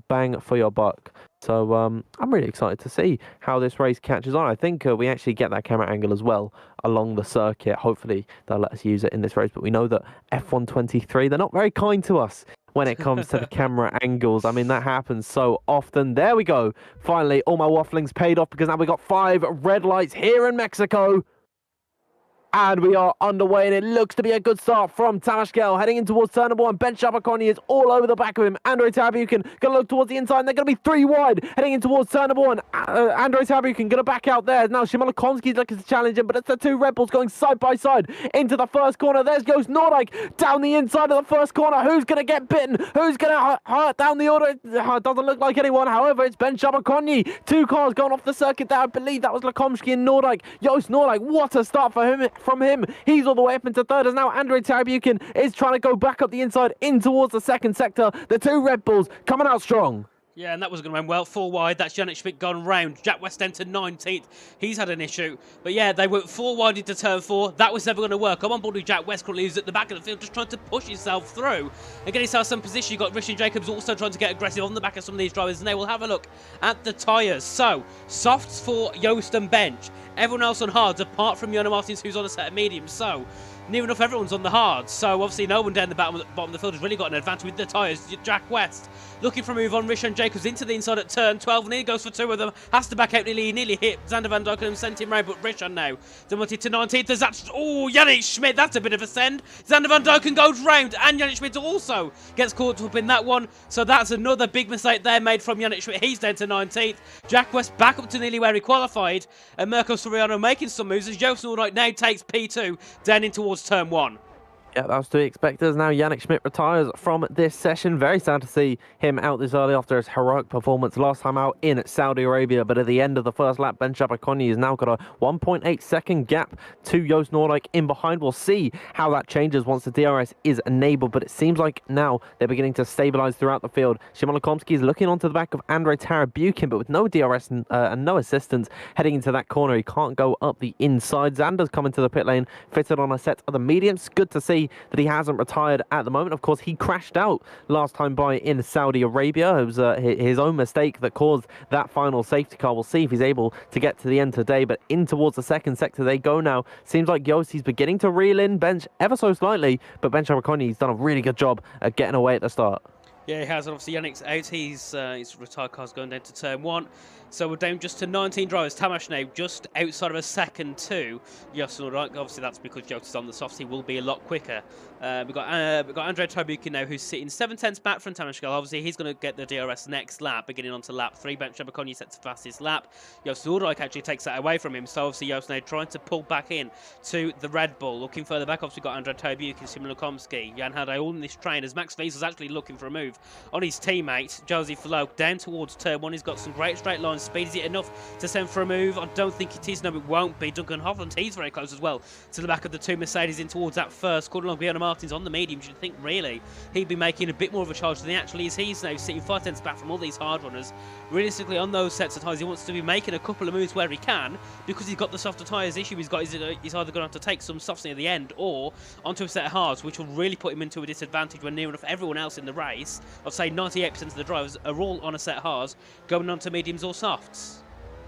bang for your buck. So I'm really excited to see how this race catches on. I think we actually get that camera angle as well along the circuit. Hopefully they'll let us use it in this race, but we know that F123, they're not very kind to us when it comes to the camera angles. I mean, that happens so often. There we go. Finally, all my waffling's paid off because now we've got 5 red lights here in Mexico. And we are underway, and it looks to be a good start from Tamas Gal heading in towards turn number 1. Ben Shabakoni is all over the back of him. Andrei Tabukin going to look towards the inside, and they're going to be 3 wide heading in towards turn number 1. Andrei Tabukin going to back out there. Now Shimon Konski's looking to challenge him, but it's the 2 Red Bulls going side by side into the first corner. There's Joost Noordijk down the inside of the first corner. Who's going to get bitten? Who's going to hurt down the order? It doesn't look like anyone. However, it's Ben Shabakoni. 2 cars going off the circuit there. I believe that was Lakomsky and Noordijk. Joost Noordijk, what a start from him. He's all the way up into third as now Andrei Tabukin is trying to go back up the inside in towards the second sector. The 2 Red Bulls coming out strong. Yeah, and that was going to run well. 4 wide. That's Janet Schmidt gone round. Jack West entered 19th. He's had an issue. But yeah, they went 4 wide into turn 4. That was never going to work. I'm on board with Jack West currently, who's at the back of the field, just trying to push himself through and get himself some position. You've got Richard Jacobs also trying to get aggressive on the back of some of these drivers. And they will have a look at the tyres. So, softs for Joost and Bench. Everyone else on hards, apart from Jona Martins, who's on a set of mediums. So, near enough everyone's on the hard. So obviously no one down the bottom of the field has really got an advantage with the tyres. Jack West looking for a move on Rishan Jacobs into the inside at turn 12. And he goes for two of them. Has to back out nearly hit Xander Van Dyken and sent him round. But Rishan now demoted to 19th. There's that. Oh, Yannick Schmidt. That's a bit of a send. Xander Van Dyken goes round. And Yannick Schmidt also gets caught up in that one. So that's another big mistake there made from Yannick Schmidt. He's down to 19th. Jack West back up to nearly where he qualified. And Mirko Soriano making some moves as Joseph Allright now takes P2 down in towards turn 1. Yeah, that was to be expected. Now Yannick Schmidt retires from this session. Very sad to see him out this early after his heroic performance last time out in Saudi Arabia. But at the end of the first lap, Ben Shabakoni has now got a 1.8 second gap to Joost Noordijk in behind. We'll see how that changes once the DRS is enabled. But it seems like now they're beginning to stabilize throughout the field. Shimon Lekomsky is looking onto the back of Andrei Tarabukin, but with no DRS and no assistance heading into that corner. He can't go up the inside. Xander's coming to the pit lane, fitted on a set of the mediums. Good to see that he hasn't retired at the moment. Of course, he crashed out last time by in Saudi Arabia. It was his own mistake that caused that final safety car. We'll see if he's able to get to the end today, but in towards the second sector they go now. Seems like Yossi's beginning to reel in Bench ever so slightly, but Ben Shabakoni's done a really good job at getting away at the start. Yeah, he has, and obviously Yannick's out. His retired car's going down to turn 1. So we're down just to 19 drivers. Tamash now just outside of a second to Joost Noordijk. Obviously that's because Joost is on the softs. He will be a lot quicker. We've got Andrei Tarabukin now, who's sitting 7/10 back from Tamash. Obviously he's going to get the DRS next lap, beginning onto lap 3. Ben Shabakoni sets the fastest lap. Joost Noordijk actually takes that away from him. So obviously Joost now trying to pull back in to the Red Bull. Looking further back, obviously got Andrei Tarabukin, Simon Lekomsky, Jan Hade all in this train as Max Wiesel's actually looking for a move on his teammate, Joseph Floke, down towards turn 1. He's got some great straight line speed. Is it enough to send for a move? I don't think it is. No, it won't be. Duncan Hovland, he's very close as well to the back of the two Mercedes in towards that first corner. Along Bjorn Martins on the medium. You'd think really he'd be making a bit more of a charge than he actually is. He's now sitting 5/10 back from all these hard runners. Realistically, on those sets of tyres, he wants to be making a couple of moves where he can, because he's got the softer tyres issue. He's either going to have to take some softs near the end or onto a set of hards, which will really put him into a disadvantage when near enough everyone else in the race, I'd say 98% of the drivers, are all on a set of hards, going on to mediums or softs.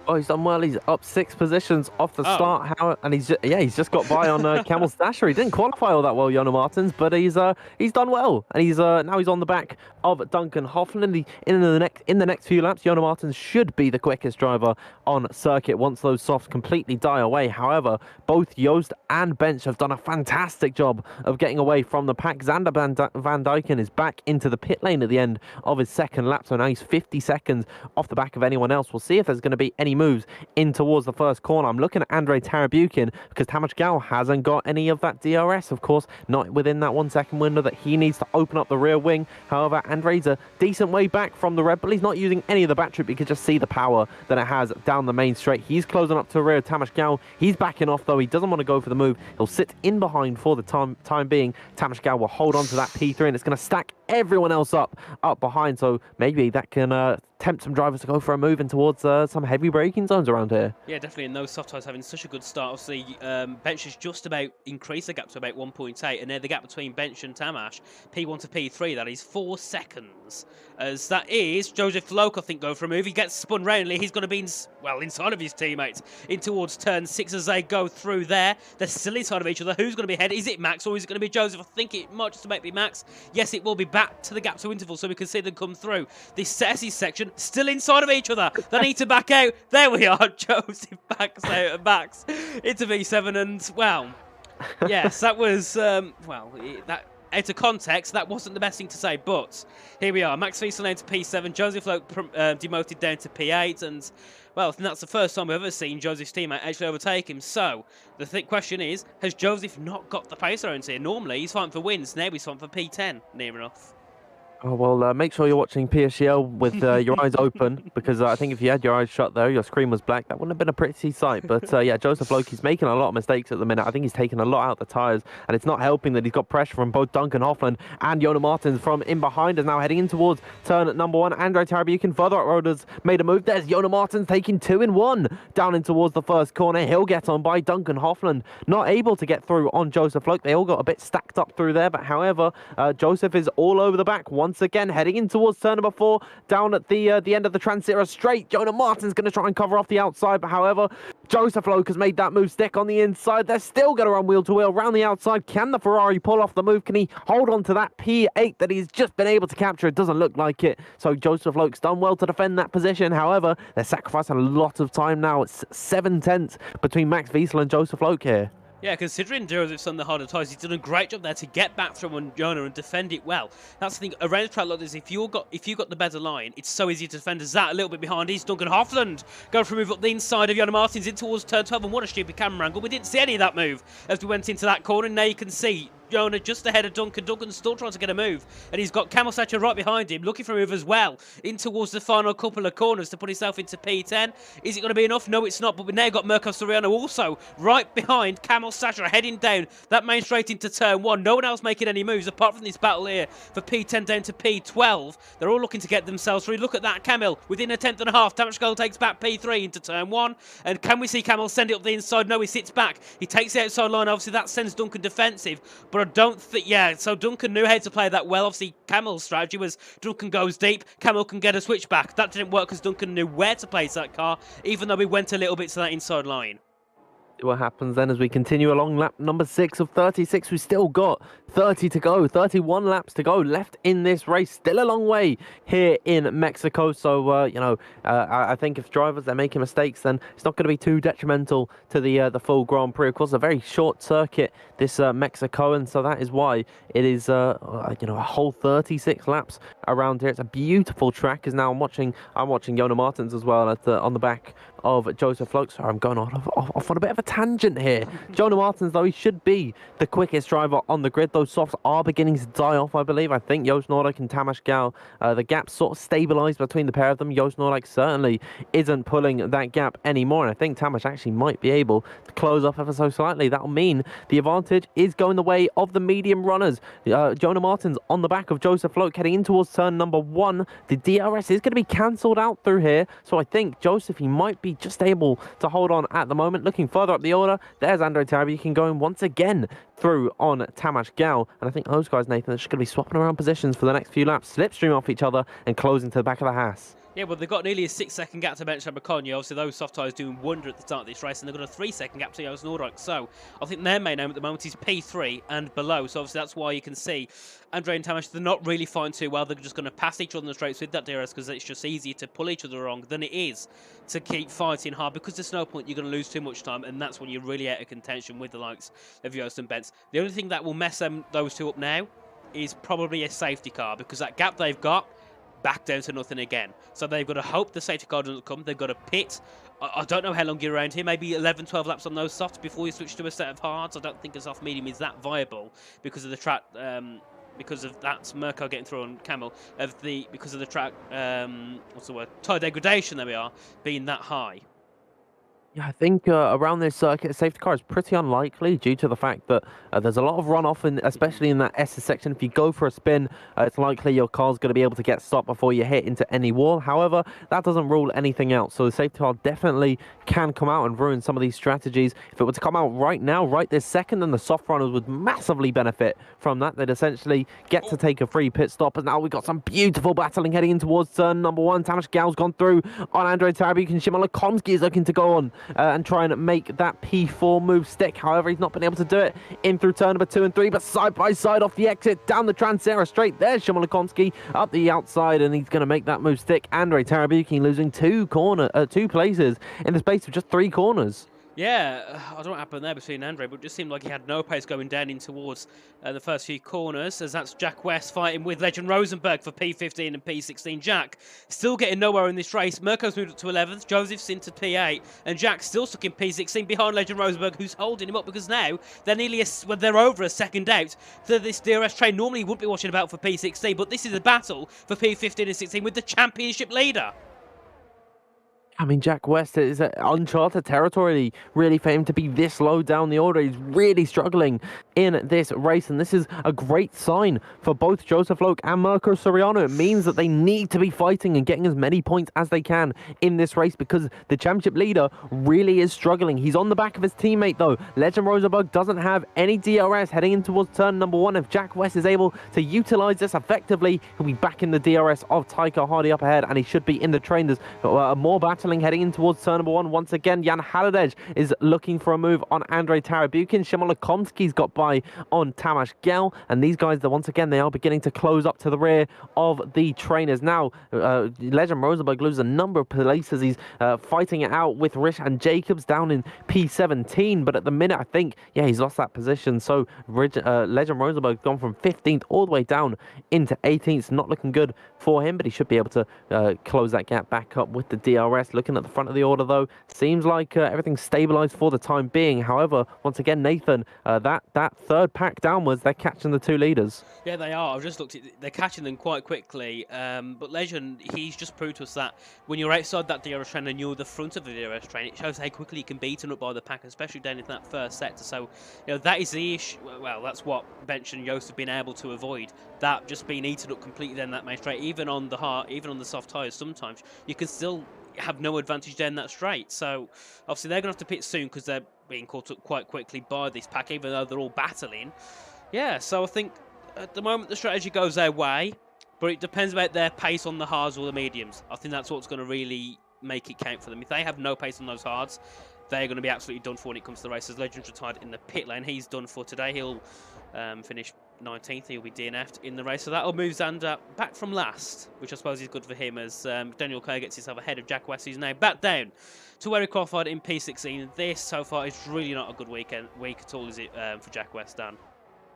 Oh, he's done well. He's up 6 positions off the start, and he's just got by on Camel's Dasher. He didn't qualify all that well, Jono Martins, but he's done well, and he's now he's on the back of Duncan Hoffman. In the next few laps, Jono Martins should be the quickest driver on circuit once those softs completely die away. However, both Joost and Bench have done a fantastic job of getting away from the pack. Xander Van Dyken is back into the pit lane at the end of his second lap, so now he's 50 seconds off the back of anyone else. We'll see if there's going to be any moves in towards the first corner. I'm looking at Andrei Tarabukin because Tamash Gal hasn't got any of that DRS, of course, not within that 1 second window that he needs to open up the rear wing. However, Andrei's a decent way back from the Red Bull. He's not using any of the battery, but you can just see the power that it has down the main straight. He's closing up to the rear of Tamash Gal. He's backing off though. He doesn't want to go for the move. He'll sit in behind for the time being. Tamash Gal will hold on to that P3, and it's going to stack everyone else up behind, so maybe that can tempt some drivers to go for a move in towards some heavy braking zones around here. Yeah, definitely, and those soft tyres having such a good start. Obviously, Bench has just about increased the gap to about 1.8, and there the gap between Bench and Tamash, P1 to P3, that is 4 seconds. As that is, Joseph Floke, I think, go for a move. He gets spun round. He's going to be, inside of his teammates in towards turn 6 as they go through there. They're still inside of each other. Who's going to be ahead? Is it Max or is it going to be Joseph? I think it might just about be Max. Yes, it will be back to the gap to interval so we can see them come through. This SSE section, still inside of each other. They need to back out. There we are. Joseph backs out and backs into V7, and, well, yes, that was, that... out of context, that wasn't the best thing to say, but here we are. Max Wiesel down to P7, Joseph Floke demoted down to P8, and, well, that's the first time we've ever seen Joseph's teammate actually overtake him. So, the question is, has Joseph not got the pace around here? Normally, he's fighting for wins, now he's fighting for P10, near enough. Oh, well, make sure you're watching PSGL with your eyes open, because I think if you had your eyes shut there, your screen was black, that wouldn't have been a pretty sight. But yeah, Joseph Loki, he's making a lot of mistakes at the minute. I think he's taking a lot out of the tyres, and it's not helping that he's got pressure from both Duncan Hoffman and Jono Martins from in behind, is now heading in towards turn number 1. Andrei Tarabukin, further up road, has made a move. There's Jono Martins taking 2 in 1 down in towards the first corner. He'll get on by Duncan Hoffman, not able to get through on Joseph Loki. They all got a bit stacked up through there, but however, Joseph is all over the back. once again, heading in towards turn number 4, down at the end of the Transit straight. Jonah Martin's going to try and cover off the outside, but however, Joseph Loke has made that move stick on the inside. They're still going to run wheel to wheel around the outside. Can the Ferrari pull off the move? Can he hold on to that P8 that he's just been able to capture? It doesn't look like it. So Joseph Loke's done well to defend that position. However, they're sacrificing a lot of time now. It's 7/10 between Max Wiesel and Joseph Loke here. Yeah, considering Joseph's on the harder tyres, he's done a great job there to get back from Jonah and defend it well. That's the thing around the track like this. If you got the better line, it's so easy to defend. As that a little bit behind, he's Duncan Hoffland going for a move up the inside of Jonah Martins in towards turn 12. And what a stupid camera angle! We didn't see any of that move as we went into that corner. And now you can see Jonah just ahead of Duncan. Duncan's still trying to get a move, and he's got Camel Satcher right behind him, looking for a move as well in towards the final couple of corners to put himself into P10. Is it going to be enough? No, it's not. But we've now got Mirko Soriano also right behind Camel Satcher, heading down that main straight into turn 1. No one else making any moves apart from this battle here for P10 down to P12. They're all looking to get themselves through. Look at that, Camel within a tenth and a half. Tamashkal takes back P3 into turn 1, and can we see Camel send it up the inside? No, he sits back. He takes the outside line. Obviously, that sends Duncan defensive, but I don't think, yeah, so Duncan knew how to play that well. Obviously, Camel's strategy was Duncan goes deep, Camel can get a switchback. That didn't work because Duncan knew where to place that car, even though we went a little bit to that inside line. What happens then as we continue along lap number 6 of 36? We've still got 30 to go, 31 laps to go left in this race. Still a long way here in Mexico. So, I think if drivers, they're making mistakes, then it's not going to be too detrimental to the full Grand Prix. Of course, a very short circuit, this Mexico, and so that is why it is, a whole 36 laps around here. It's a beautiful track. As now I'm watching Jonah Martins as well on the back of Joseph Loke. Sorry, I'm going off on a bit of a tangent here. Jonah Martins, though, he should be the quickest driver on the grid. Those softs are beginning to die off, I believe. I think Joost Noordijk and Tamas Gal, the gap sort of stabilised between the pair of them. Joost Noordijk certainly isn't pulling that gap anymore, and I think Tamas actually might be able to close off ever so slightly. That'll mean the advantage is going the way of the medium runners. Jonah Martins on the back of Joseph Loke heading in towards turn number 1. The DRS is going to be cancelled out through here, so I think Joseph, he might be just able to hold on at the moment. Looking further up the order, there's Andre Tarabukin going once again through on Tamas Gal, and I think those guys, Nathan, are just going to be swapping around positions for the next few laps, slipstream off each other and closing to the back of the Haas. Yeah, well, they've got nearly a 6-second gap to mention Baconio. Obviously, those soft tyres doing wonder at the start of this race, and they've got a 3-second gap to Joost Noordijk. So, I think their main aim at the moment is P3 and below. So, obviously, that's why you can see Andre and Tamas, they're not really fighting too well. They're just going to pass each other on the straights with that DRS because it's just easier to pull each other wrong than it is to keep fighting hard, because there's no point. You're going to lose too much time, and that's when you're really out of contention with the likes of Joost and Bents. The only thing that will mess those two up now is probably a safety car, because that gap they've got back down to nothing again. So they've got to hope the safety car doesn't come. They've got to pit. I don't know how long you're around here. Maybe 11, 12 laps on those softs before you switch to a set of hards. I don't think a soft medium is that viable because of the track. Because of that's Mirko getting through on Camel. Because of the track. What's the word? Tire degradation. There we are, being that high. Yeah, I think around this circuit, a safety car is pretty unlikely due to the fact that there's a lot of runoff, especially in that S section. If you go for a spin, it's likely your car's going to be able to get stopped before you hit into any wall. However, that doesn't rule anything out. So the safety car definitely can come out and ruin some of these strategies. If it were to come out right now, right this second, then the soft runners would massively benefit from that. They'd essentially get to take a free pit stop. And now we've got some beautiful battling heading in towards turn number 1. Tamas Gal's gone through on Andre Tarabukin. Shimon Lakomsky is looking to go on and try and make that P4 move stick. However, he's not been able to do it in through turn number 2 and 3, but side by side off the exit, down the Transera straight. There's Shimon Lakomsky up the outside, and he's going to make that move stick. Andre Tarabukin losing 2 places in the space of just 3 corners. Yeah, I don't know what happened there between Andre, but it just seemed like he had no pace going down in towards the first few corners, as that's Jack West fighting with Legend Rosenberg for P15 and P16. Jack still getting nowhere in this race. Mirko's moved up to 11th, Joseph's into P8, and Jack's still stuck in P16 behind Legend Rosenberg, who's holding him up because now they're they're over a second out. So this DRS train normally would be watching about for P16, but this is a battle for P15 and 16 with the championship leader. I mean, Jack West is uncharted territory, really, for him to be this low down the order. He's really struggling in this race, and this is a great sign for both Joseph Loke and Mirko Soriano. It means that they need to be fighting and getting as many points as they can in this race, because the championship leader really is struggling. He's on the back of his teammate, though. Legend Rosenberg doesn't have any DRS heading in towards turn number 1. If Jack West is able to utilize this effectively, he'll be back in the DRS of Taika Hardy up ahead, and he should be in the train. There's more battling heading in towards turn number 1. Once again, Jan Haladej is looking for a move on Andrei Tarabukin. Shimon Lakomsky's got by on Tamas Gel, and these guys, once again, they are beginning to close up to the rear of the trainers. Now, Legend Rosenberg loses a number of places. He's fighting it out with Rish and Jacobs down in P17, but at the minute, I think, yeah, he's lost that position. So Legend Rosenberg's gone from 15th all the way down into 18th. Not looking good for him, but he should be able to close that gap back up with the DRS. Looking at the front of the order, though, seems like everything's stabilized for the time being. However, once again, Nathan, that third pack downwards, they're catching the two leaders. Yeah, they are. I've just looked at they're catching them quite quickly. But Legend, he's just proved to us that when you're outside that DRS train and you're the front of the DRS train, it shows how quickly you can be eaten up by the pack, especially down into that first sector. So, that is the issue. Well, that's what Bench and Yost have been able to avoid. That just being eaten up completely down that main straight. Even on the soft tyres, sometimes you can still have no advantage down that straight. So obviously they're going to have to pit soon because they're being caught up quite quickly by this pack, even though they're all battling. Yeah, so I think at the moment the strategy goes their way, but it depends about their pace on the hards or the mediums. I think that's what's going to really make it count for them. If they have no pace on those hards, they're going to be absolutely done for when it comes to the races. Legend's retired in the pit lane. He's done for today. He'll finish 19th. He'll be DNF'd in the race. So that'll move Xander back from last, which I suppose is good for him, as Daniel Kerr gets himself ahead of Jack West, who's now back down to where he qualified in P16. This, so far, is really not a good week at all, is it, for Jack West, Dan?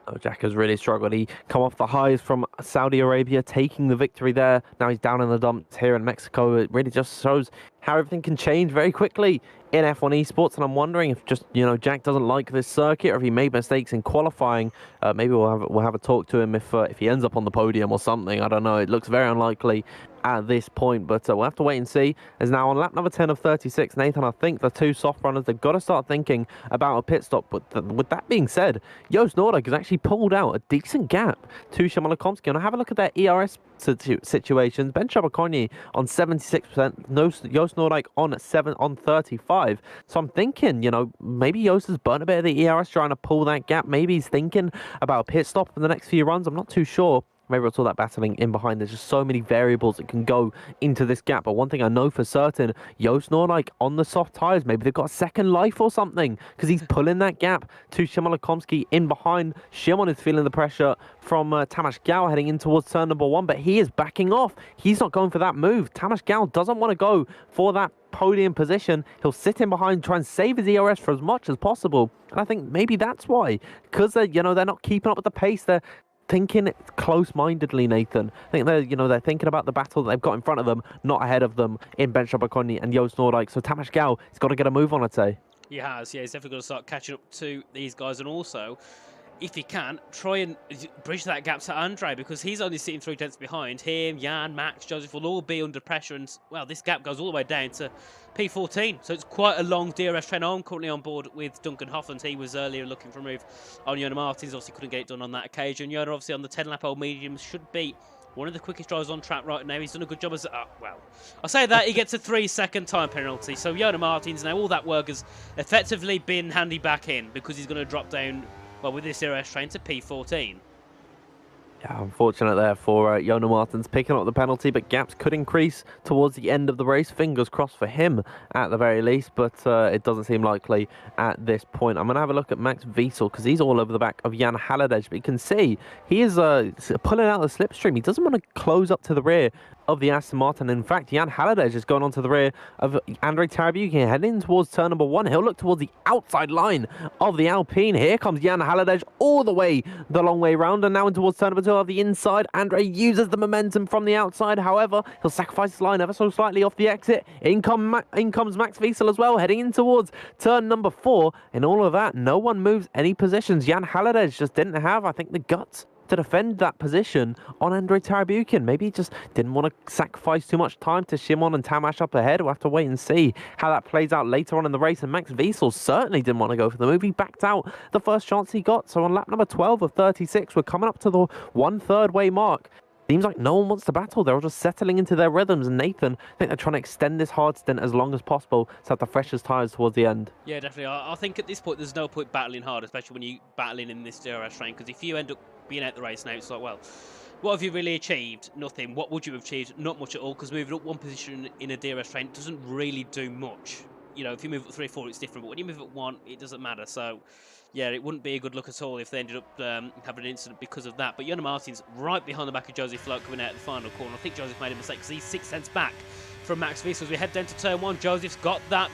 Oh, Jack has really struggled. He come off the highs from Saudi Arabia, taking the victory there. Now he's down in the dumps here in Mexico. It really just shows how everything can change very quickly in F1 esports, and I'm wondering if just Jack doesn't like this circuit, or if he made mistakes in qualifying. Maybe we'll have a talk to him if he ends up on the podium or something. I don't know. It looks very unlikely at this point, but we'll have to wait and see. As now on lap number 10 of 36, Nathan, I think the two soft runners, they've got to start thinking about a pit stop. But with that being said, Joost Noordijk has actually pulled out a decent gap to Shimon Lakomsky. And I have a look at their ERS situations. Ben Chabakonyi on 76%, Joost Noordijk on 35. So I'm thinking, maybe Joost has burnt a bit of the ERS trying to pull that gap. Maybe he's thinking about a pit stop in the next few runs. I'm not too sure. Maybe it's all that battling in behind. There's just so many variables that can go into this gap. But one thing I know for certain, Joost Noordijk on the soft tyres, maybe they've got a second life or something, because he's pulling that gap to Shimon Lakomsky in behind. Shimon is feeling the pressure from Tamas Gal heading in towards turn number 1, but he is backing off. He's not going for that move. Tamas Gal doesn't want to go for that podium position. He'll sit in behind, try and save his ERS for as much as possible. And I think maybe that's why, because they're not keeping up with the pace. They're thinking close-mindedly, Nathan. I think they're thinking about the battle that they've got in front of them, not ahead of them in Ben Chabakonyi and Joost Noordijk. So Tamas Gal has got to get a move on, I'd say. He has, yeah. He's definitely got to start catching up to these guys, and also, if he can, try and bridge that gap to Andre, because he's only sitting 3 tenths behind. Him, Jan, Max, Joseph will all be under pressure, and, well, this gap goes all the way down to P14. So it's quite a long DRS train. I'm currently on board with Duncan Hoffland. He was earlier looking for a move on Jona Martins. Obviously couldn't get it done on that occasion. Jona, obviously, on the 10-lap old mediums, should be one of the quickest drivers on track right now. He's done a good job as... well, I say that, he gets a 3-second time penalty. So Jona Martins, now all that work has effectively been handed back in, because he's going to drop down, well, with this DRS train to P14. Yeah, unfortunate there for Jona Martins picking up the penalty, but gaps could increase towards the end of the race. Fingers crossed for him at the very least, but it doesn't seem likely at this point. I'm going to have a look at Max Wiesel, because he's all over the back of Jan Haladej, but you can see he is pulling out the slipstream. He doesn't want to close up to the rear of the Aston Martin. In fact, Jan Haladej has gone onto the rear of Andrei Tarabukin, heading towards turn number 1. He'll look towards the outside line of the Alpine. Here comes Jan Haladej all the way the long way round, and now in towards turn number 2 of the inside. Andrei uses the momentum from the outside. However, he'll sacrifice his line ever so slightly off the exit. In comes Max Wiesel as well, heading in towards turn number 4. In all of that, no one moves any positions. Jan Haladej just didn't have, I think, the guts to defend that position on Andrei Tarabukin. Maybe he just didn't want to sacrifice too much time to Shimon and Tamash up ahead. We'll have to wait and see how that plays out later on in the race. And Max Wiesel certainly didn't want to go for the move. He backed out the first chance he got. So on lap number 12 of 36, we're coming up to the 1/3 way mark. Seems like no one wants to battle. They're all just settling into their rhythms. And Nathan, I think they're trying to extend this hard stint as long as possible to have the freshest tyres towards the end. Yeah, definitely. I think at this point there's no point battling hard, especially when you're battling in this DRS train, because if you end up being out the race now, it's like, well, what have you really achieved? Nothing. What would you have achieved? Not much at all, because moving up one position in a DRS train doesn't really do much. You know, if you move up 3 or 4, it's different, but when you move up 1, it doesn't matter. So, yeah, it wouldn't be a good look at all if they ended up having an incident because of that. But Jonas Martin's right behind the back of Joseph Float coming out of the final corner. I think Joseph made a mistake because he's 6 cents back from Max Wiesel. As we head down to turn 1, Joseph's got that,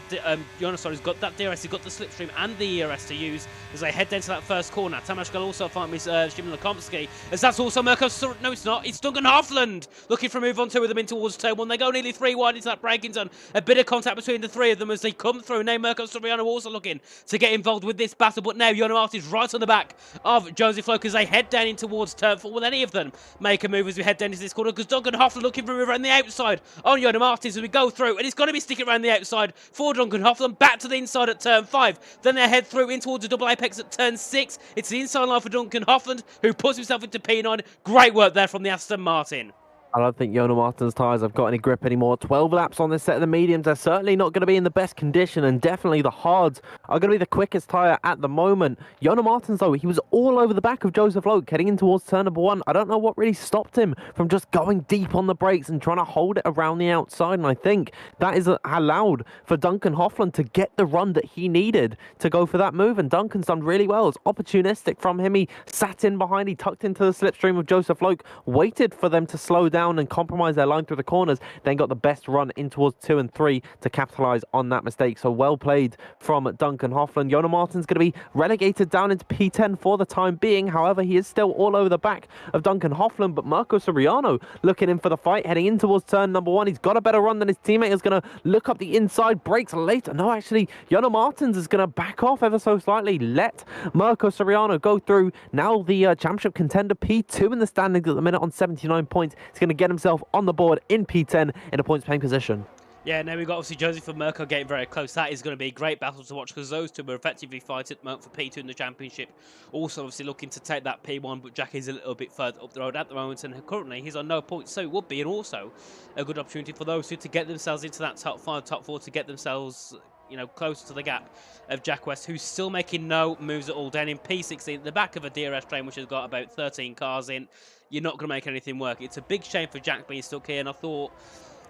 Jonas got that DRS, he's got the slipstream and the ERS to use as they head down to that first corner. Tamash will also find Miss Shimon Lekomsky, as that's also Mirko. No, it's not. It's Duncan Hofland looking for a move on 2 with them in towards turn 1. They go nearly 3 wide into that braking zone. A bit of contact between the 3 of them as they come through. Now Mirko Soriano also looking to get involved with this battle, but now Jonas Martin's right on the back of Joseph Float as they head down in towards turn 4. Will any of them make a move as we head down into this corner? Because Duncan Hofland looking for a move around the outside on Jonas Martin as we go through. And it's going to be sticking around the outside for Duncan Hofland. Back to the inside at turn 5. Then they head through in towards a double apex at turn 6. It's the inside line for Duncan Hofland, who puts himself into P9. Great work there from the Aston Martin. I don't think Jonas Martin's tyres have got any grip anymore. 12 laps on this set of the mediums. They're certainly not going to be in the best condition, and definitely the hards are going to be the quickest tyre at the moment. Jonas Martin's, though, he was all over the back of Joseph Loke heading in towards turn number 1. I don't know what really stopped him from just going deep on the brakes and trying to hold it around the outside, and I think that is allowed for Duncan Hofland to get the run that he needed to go for that move, and Duncan's done really well. It's opportunistic from him. He sat in behind, he tucked into the slipstream of Joseph Loke, waited for them to slow down and compromise their line through the corners, then got the best run in towards 2 and 3 to capitalise on that mistake. So well played from Duncan Hofland. Jonas Martin's going to be relegated down into P10 for the time being. However, he is still all over the back of Duncan Hofland, but Mirko Soriano looking in for the fight, heading in towards turn number 1. He's got a better run than his teammate. Is going to look up the inside, brakes later. No, actually, Jonas Martins is going to back off ever so slightly. Let Mirko Soriano go through. Now the championship contender, P2 in the standings at the minute on 79 points. He's going to get himself on the board in P10 in a points paying position. Yeah, now we've got obviously Joseph and Mirko getting very close. That is going to be a great battle to watch because those two are effectively fighting at the moment for P2 in the championship. Also, obviously looking to take that P1, but Jack is a little bit further up the road at the moment, and currently he's on no points, so it would be, and also a good opportunity for those two to get themselves into that top 5, top 4, to get themselves, you know, closer to the gap of Jack West, who's still making no moves at all. Down in P16, at the back of a DRS train, which has got about 13 cars in. You're not going to make anything work. It's a big shame for Jack being stuck here, and I thought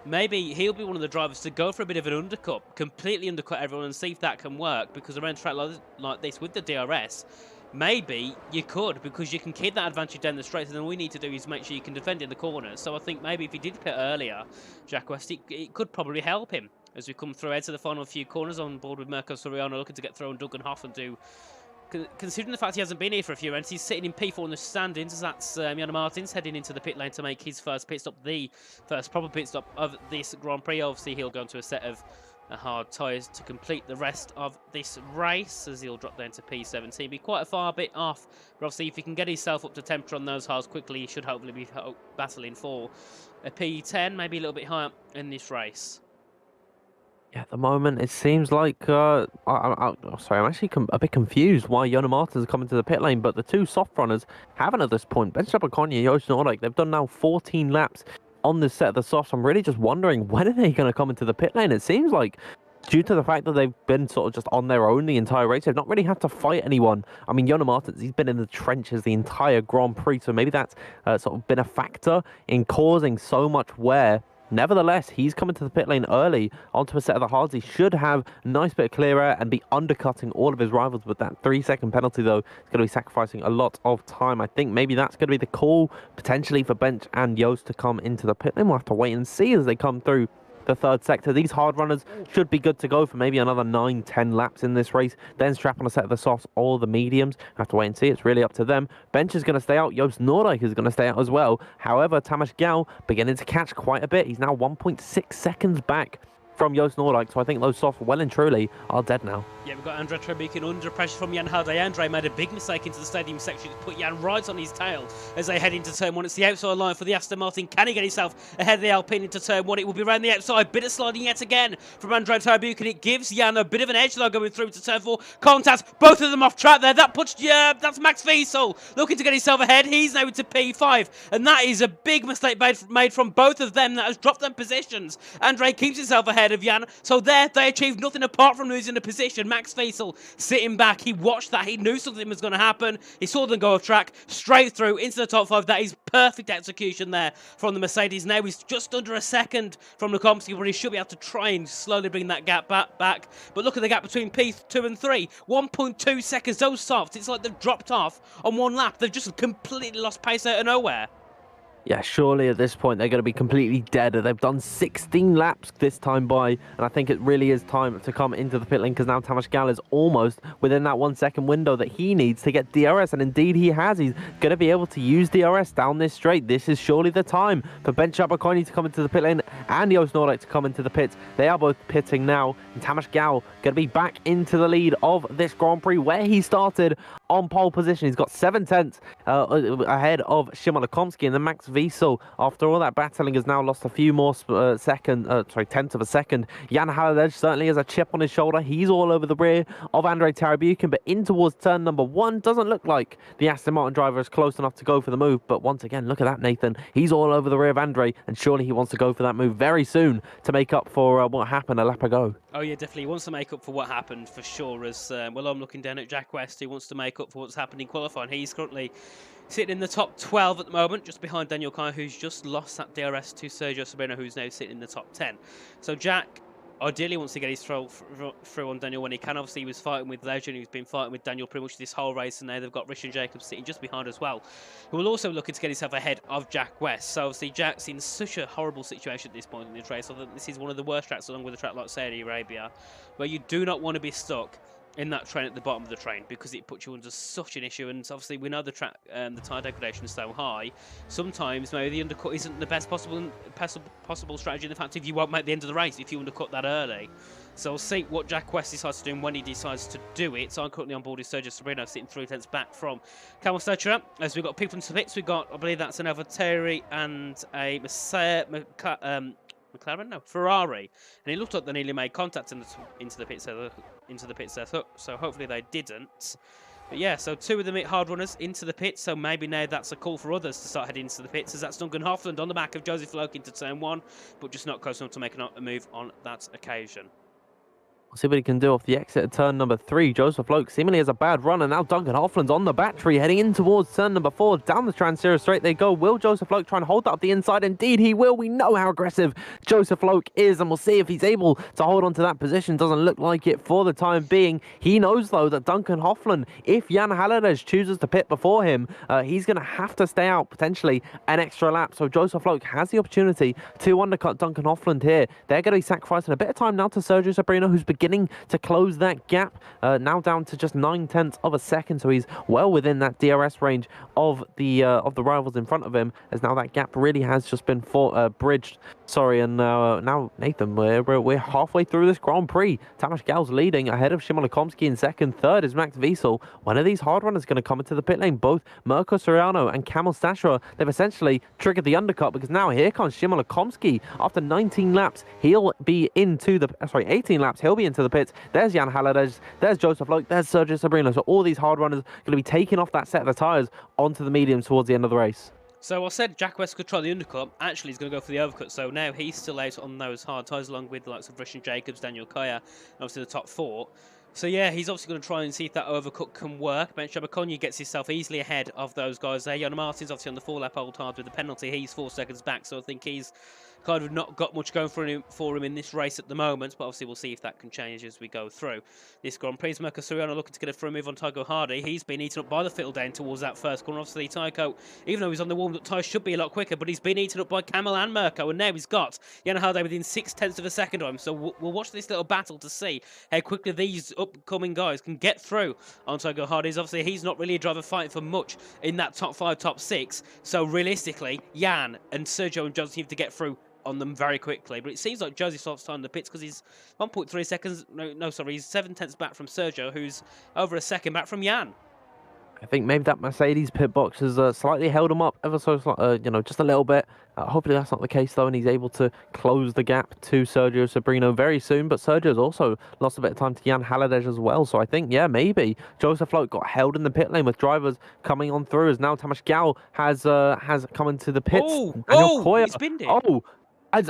maybe he'll be one of the drivers to go for a bit of an undercut, completely undercut everyone and see if that can work, because around a track like this with the DRS, maybe you could, because you can keep that advantage down the straight, and then all we need to do is make sure you can defend in the corners. So I think maybe if he did pit earlier, Jack West, it could probably help him as we come through into the final few corners on board with Mirko Soriano looking to get through, and Duncan Hofland do. Considering the fact he hasn't been here for a few rounds, he's sitting in P4 in the standings, as that's Jonas Martins heading into the pit lane to make his first pit stop, the first proper pit stop of this Grand Prix. Obviously, he'll go into a set of hard tyres to complete the rest of this race, as he'll drop down to P17. Be quite a far bit off, but obviously if he can get himself up to temperature on those hards quickly, he should hopefully be battling for a P10, maybe a little bit higher in this race. Yeah, at the moment, it seems like, sorry, I'm actually a bit confused why Jonas Martins is coming to the pit lane, but the two soft runners haven't at this point. Ben Konya and Yoshi Nordic, they've done now 14 laps on this set of the softs. I'm really just wondering, when are they going to come into the pit lane? It seems like, due to the fact that they've been sort of just on their own the entire race, they've not really had to fight anyone. I mean, Jonas Martins, he's been in the trenches the entire Grand Prix, so maybe that's sort of been a factor in causing so much wear. Nevertheless, he's coming to the pit lane early onto a set of the hards. He should have a nice bit of clear air and be undercutting all of his rivals. With that 3-second penalty, though, it's going to be sacrificing a lot of time. I think maybe that's going to be the call, potentially, for Bench and Yost to come into the pit lane. We'll have to wait and see as they come through the third sector. These hard runners should be good to go for maybe another 9-10 laps in this race, then strap on a set of the softs or the mediums. Have to wait and see. It's really up to them. Bench is going to stay out. Joost Noordijk is going to stay out as well. However, Tamash Gal beginning to catch quite a bit. He's now 1.6 seconds back from Joost Noordijk. So I think those softs well and truly are dead now. Yeah, we've got Andre Trebuchin under pressure from Jan Hade. Andre made a big mistake into the stadium section to put Jan right on his tail as they head into turn 1. It's the outside line for the Aston Martin. Can he get himself ahead of the Alpine into turn 1? It will be around the outside. Bit of sliding yet again from Andre Trebuchin. It gives Jan a bit of an edge though going through to turn 4. Contact, both of them off track there. That puts, that's Max Wiesel looking to get himself ahead. He's now into P5, and that is a big mistake made from both of them that has dropped them positions. Andre keeps himself ahead of Jan, so there they achieved nothing apart from losing a position. Max Wiesel sitting back, he watched that, he knew something was going to happen, he saw them go off track, straight through into the top 5. That is perfect execution there from the Mercedes. Now he's just under a second from Lukomsky, where he should be able to try and slowly bring that gap back. But look at the gap between P2 and 3, 1.2 seconds. Those softs, it's like they've dropped off on one lap. They've just completely lost pace out of nowhere. Yeah, surely at this point they're going to be completely dead. They've done 16 laps this time by, and I think it really is time to come into the pit lane, because now Tamas Gal is almost within that 1 second window that he needs to get DRS, and indeed he has. He's going to be able to use DRS down this straight. This is surely the time for Ben Chabakoini to come into the pit lane and Joost Noordijk to come into the pits. They are both pitting now, and Tamas Gal going to be back into the lead of this Grand Prix where he started on pole position. He's got 7 tenths ahead of Szymon Lukomsky, and then Max Wiesel, after all that battling, has now lost a few more tenths of a second. Jan Haladej certainly has a chip on his shoulder. He's all over the rear of Andre Trebuchin, but in towards turn number 1. Doesn't look like the Aston Martin driver is close enough to go for the move, but once again, look at that, Nathan. He's all over the rear of Andre, and surely he wants to go for that move very soon to make up for what happened a lap ago. Oh yeah, definitely. He wants to make up for what happened for sure. As well, I'm looking down at Jack West, who wants to make up for what's happened in qualifying. He's currently sitting in the top 12 at the moment, just behind Daniel Kaya, who's just lost that DRS to Sergio Sobrino, who's now sitting in the top 10. So Jack ideally wants to get his throw through on Daniel when he can. Obviously, he was fighting with Legend, who's been fighting with Daniel pretty much this whole race, and now they've got Richard Jacobs sitting just behind as well, who will also looking to get himself ahead of Jack West. So obviously, Jack's in such a horrible situation at this point in this race. So this is one of the worst tracks, along with a track like Saudi Arabia, where you do not want to be stuck in that train at the bottom of the train, because it puts you under such an issue. And obviously we know the track, the tyre degradation is so high, sometimes maybe the undercut isn't the best possible strategy. In fact, if you won't make the end of the race if you undercut that early. So we'll see what Jack West decides to do and when he decides to do it. So I'm currently on board with Sergio Sobrino, sitting 3 tenths back from Kamal Stocher. As we've got people into the pits, we've got, I believe that's an Terry and a McLaren, no, Ferrari, and it looked like they nearly made contact into the pit setup, so hopefully they didn't. But yeah, so 2 of the hard runners into the pits, so maybe now that's a call for others to start heading into the pits, as that's Duncan Hoffland on the back of Joseph Loke into turn 1, but just not close enough to make a move on that occasion. We'll see what he can do off the exit of turn number 3. Joseph Loke seemingly has a bad run, and now Duncan Hoffland's on the battery, heading in towards turn number 4. Down the Trans-Sierra straight they go. Will Joseph Loke try and hold that up the inside? Indeed he will. We know how aggressive Joseph Loke is, and we'll see if he's able to hold on to that position. Doesn't look like it for the time being. He knows, though, that Duncan Hoffland, if Jan Haladej chooses to pit before him, he's going to have to stay out potentially an extra lap. So Joseph Loke has the opportunity to undercut Duncan Hoffland here. They're going to be sacrificing a bit of time now to Sergio Sobrino, who's beginning to close that gap, now down to just 9 tenths of a second, so he's well within that DRS range of the rivals in front of him, as now that gap really has just been bridged. Sorry, and now Nathan, we're halfway through this Grand Prix. Tamas Gal's leading ahead of Szymon Lukomsky in second. Third is Max Wiesel. When are these hard runners going to come into the pit lane? Both Mirko Soriano and Kamal Stachura, they've essentially triggered the undercut, because now here comes Szymon Lukomsky. After 19 laps, he'll be into the 18 laps, he'll be into the pits. There's Jan Haladej, there's Joseph Loke, there's Sergio Sobrino. So all these hard runners are going to be taking off that set of the tyres onto the mediums towards the end of the race. So I said Jack West could try the undercut. Actually, he's going to go for the overcut. So now he's still out on those hard tyres, along with the likes of Christian Jacobs, Daniel Kaya, and obviously the top 4. So yeah, he's obviously going to try and see if that overcut can work. Ben Chabakonya gets himself easily ahead of those guys there. Jan Martin's obviously on the 4-lap old hard with the penalty. He's 4 seconds back, so I think he's kind of not got much going for him in this race at the moment, but obviously we'll see if that can change as we go through this Grand Prix. Mirko Soriano looking to get a free move on Tycho Hardy. He's been eaten up by the fiddle down towards that first corner. Obviously Tycho, even though he's on the warmed up tyre, should be a lot quicker, but he's been eaten up by Kamal and Mirko, and now he's got Jan Hardy within 6 tenths of a second of him. So we'll watch this little battle to see how quickly these upcoming guys can get through on Tycho Hardy's. Obviously he's not really a driver fighting for much in that top 5, top 6, so realistically Jan and Sergio and Johnson need to get through on them very quickly. But it seems like Joseph's off time in the pits because he's 1.3 seconds. No, sorry, he's 7/10 back from Sergio, who's over a second back from Jan. I think maybe that Mercedes pit box has slightly held him up ever so, just a little bit. Hopefully that's not the case though, and he's able to close the gap to Sergio Sobrino very soon. But Sergio's also lost a bit of time to Jan Halliday as well. So I think, yeah, maybe Joseph Loke got held in the pit lane with drivers coming on through. As now Tamas Gal has come into the pits. He's binned it. As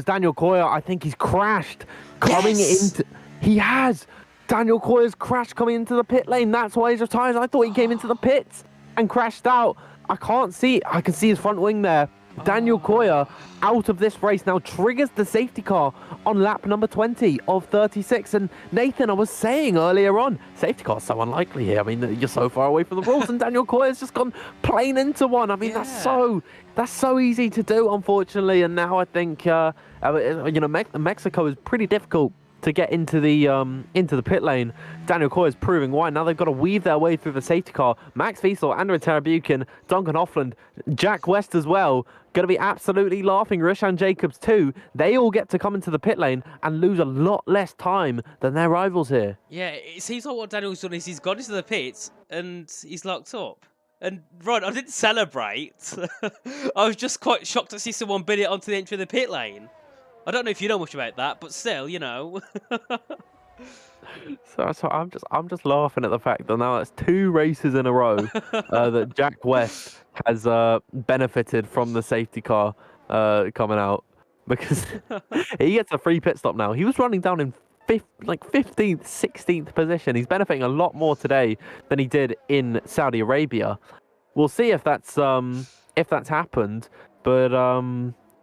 Daniel Coyer, I think he's crashed coming into. He has. Daniel Coyer's crashed coming into the pit lane. That's why he's retired. I thought he came into the pits and crashed out. I can't see. I can see his front wing there. Daniel Coyer out of this race now triggers the safety car on lap number 20 of 36. And Nathan, I was saying earlier on, safety car's so unlikely here. I mean, you're so far away from the rules, and Daniel Coyer's just gone plain into one. I mean, that's so easy to do, unfortunately. And now I think Mexico is pretty difficult to get into the pit lane. Daniel Coy is proving why. Now they've got to weave their way through the safety car. Max Wiesel, Andrea Tarabukin, Duncan Hoffland, Jack West as well. Going to be absolutely laughing. Rishan Jacobs too. They all get to come into the pit lane and lose a lot less time than their rivals here. Yeah, it seems like what Daniel's done is he's gone into the pits and he's locked up. And Rod, I didn't celebrate. I was just quite shocked to see someone bin it onto the entry of the pit lane. I don't know if you know much about that, but still, you know. So I'm just laughing at the fact that now it's 2 races in a row that Jack West has benefited from the safety car coming out, because he gets a free pit stop now. He was running down in 15th, 16th position. He's benefiting a lot more today than he did in Saudi Arabia. We'll see if that's happened, but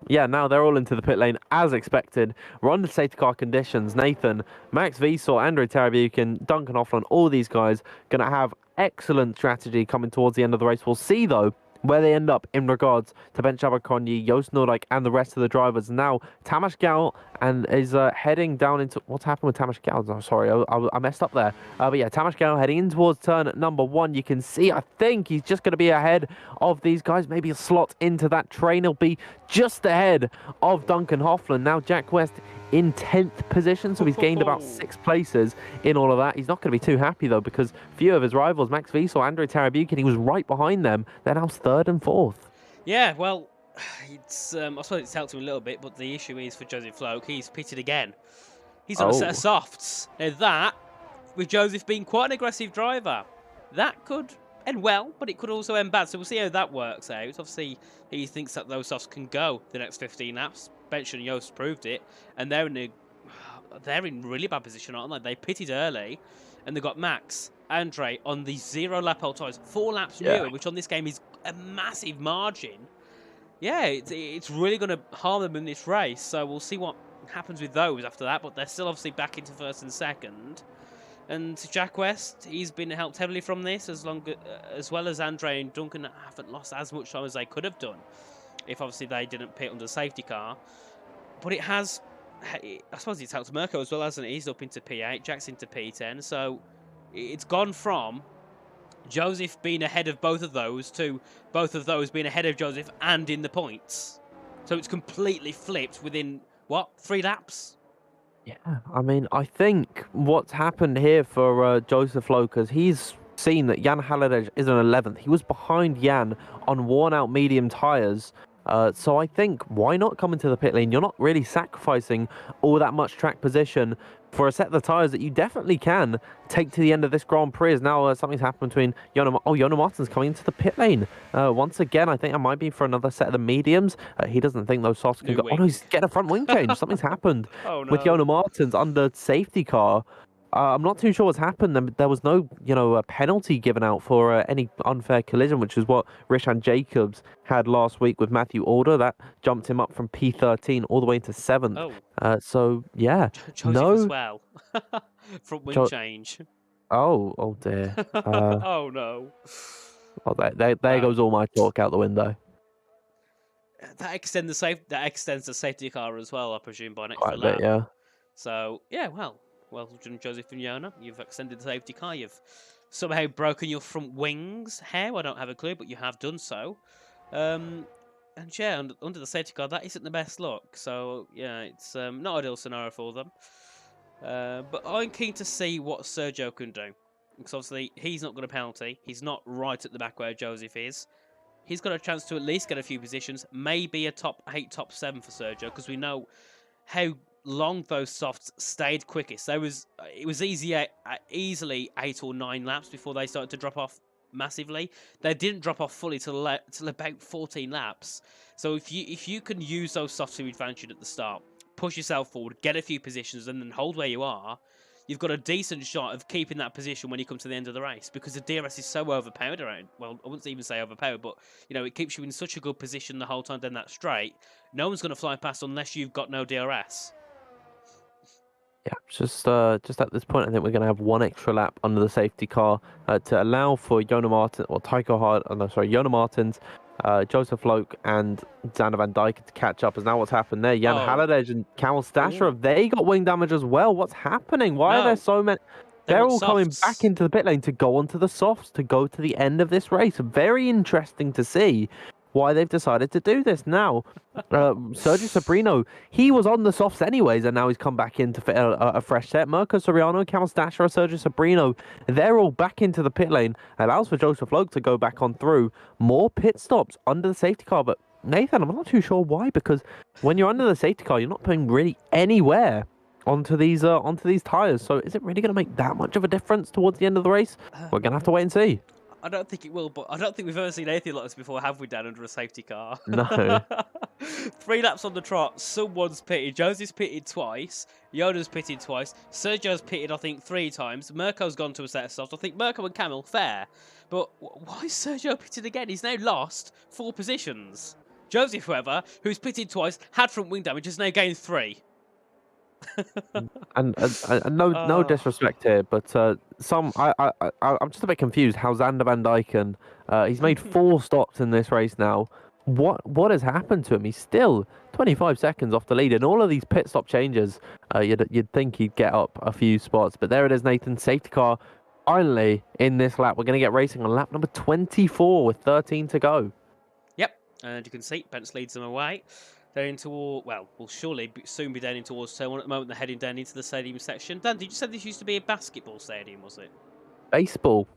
yeah, now they're all into the pit lane as expected. We're on the safety car conditions. Nathan, Max Wiesel, Andrew Tarabukin, Duncan Hoffland, all these guys going to have excellent strategy coming towards the end of the race. We'll see, though, where they end up in regards to Ben Chabakonyi, Joost Noordijk, and the rest of the drivers. Now, Tamas Gal and is heading down into... What's happened with Tamas Gal? Oh, sorry, I messed up there. But yeah, Tamas Gal heading in towards turn number 1. You can see, I think he's just going to be ahead of these guys. Maybe a slot into that train. He'll be just ahead of Duncan Hoffland. Now, Jack West in 10th position, so he's gained about 6 places in all of that. He's not going to be too happy, though, because few of his rivals, Max Wiesel, Andrei Tarabukin, he was right behind them. They're now 3rd and 4th. Yeah, well, it's I suppose it's helped him a little bit, but the issue is for Joseph Loke, he's pitted again. He's on a set of softs. Now that, with Joseph being quite an aggressive driver, that could end well, but it could also end bad. So we'll see how that works out. Obviously, he thinks that those softs can go the next 15 laps. Bench and Joost proved it, and they're in really bad position, aren't they? They pitted early, and they got Max, Andre on the 0 lap old tyres, 4 laps newer, which on this game is a massive margin. Yeah, it's really going to harm them in this race. So we'll see what happens with those after that. But they're still obviously back into 1st and 2nd. And Jack West, he's been helped heavily from this, as well as Andre and Duncan haven't lost as much time as they could have done if obviously they didn't pit under the safety car. But it has, I suppose it's helped Mirko as well, hasn't it? He's up into P8, Jack's into P10. So it's gone from Joseph being ahead of both of those to both of those being ahead of Joseph and in the points. So it's completely flipped within, 3 laps? Yeah, I mean, I think what's happened here for Joseph Loke is he's seen that Jan Halliday is an 11th. He was behind Jan on worn-out medium tyres. So I think, why not come into the pit lane? You're not really sacrificing all that much track position for a set of tyres that you definitely can take to the end of this Grand Prix. As now something's happened between Jono Martin's coming into the pit lane. Once again, I think I might be for another set of the mediums. He doesn't think those softs can go. Oh no, he's getting a front wing change. Something's happened with Jono Martin's under safety car. I'm not too sure what's happened. There was no, a penalty given out for any unfair collision, which is what Rishan Jacobs had last week with Matthew Alder. That jumped him up from P13 all the way to 7th. So, yeah. Joseph as well. Front wing change. Oh dear. Oh, no. Well, there goes all my talk out the window. That extends the safety car as well, I presume, by an extra Quite a bit, yeah. So, yeah, well done, Joseph and Jona. You've extended the safety car. You've somehow broken your front wings. How? I don't have a clue, but you have done so. And yeah, under the safety car, that isn't the best look. So yeah, it's not ideal scenario for them. But I'm keen to see what Sergio can do. Because obviously, he's not got a penalty. He's not right at the back where Joseph is. He's got a chance to at least get a few positions. Maybe a top 8, top 7 for Sergio. Because we know how long those softs stayed quickest. It was easily 8 or 9 laps before they started to drop off massively. They didn't drop off fully till about 14 laps. So if you can use those softs to your advantage at the start, push yourself forward, get a few positions, and then hold where you are, you've got a decent shot of keeping that position when you come to the end of the race, because the DRS is so overpowered around. Well, I wouldn't even say overpowered, but you know, it keeps you in such a good position the whole time down that straight. No one's going to fly past unless you've got no DRS. Yeah, just at this point, I think we're going to have one extra lap under the safety car to allow for Jona Martins, Joseph Loke and Xander Van Dyke to catch up. Is now what's happened there. Jan Halliday and Camel Stasher, have they got wing damage as well? What's happening? Why are there so many? They're all coming back into the pit lane to go onto the softs, to go to the end of this race. Very interesting to see why they've decided to do this now. Sergio Sabrino, he was on the softs anyways, and now he's come back in to fit a fresh set. Mirko Soriano, Camel Stasher, Sergio Sabrino, they're all back into the pit lane. Allows for Joseph Loke to go back on through. More pit stops under the safety car, but Nathan, I'm not too sure why, because when you're under the safety car, you're not putting really anywhere onto these tires. So is it really going to make that much of a difference towards the end of the race? We're going to have to wait and see. I don't think it will, but I don't think we've ever seen anything like this before, have we, Dan, under a safety car? No. 3 laps on the trot, someone's pitted. Jose's pitted twice, Yoda's pitted twice, Sergio's pitted, I think, 3 times, Mirko's gone to a set of softs. I think Mirko and Camel, fair, but why is Sergio pitted again? He's now lost 4 positions. Joseph, however, who's pitted twice, had front wing damage, has now gained 3. and no disrespect here, but I'm just a bit confused how Xander Van Dyken, he's made 4 stops in this race now. What has happened to him? He's still 25 seconds off the lead. In all of these pit stop changes, you'd think he'd get up a few spots, but there it is, Nathan. Safety car finally in this lap. We're going to get racing on lap number 24 with 13 to go. Yep, and you can see Pence leads them away. They're into will surely soon be down in towards turn 1 at the moment. They're heading down into the stadium section. Dan, did you say this used to be a basketball stadium, was it? Baseball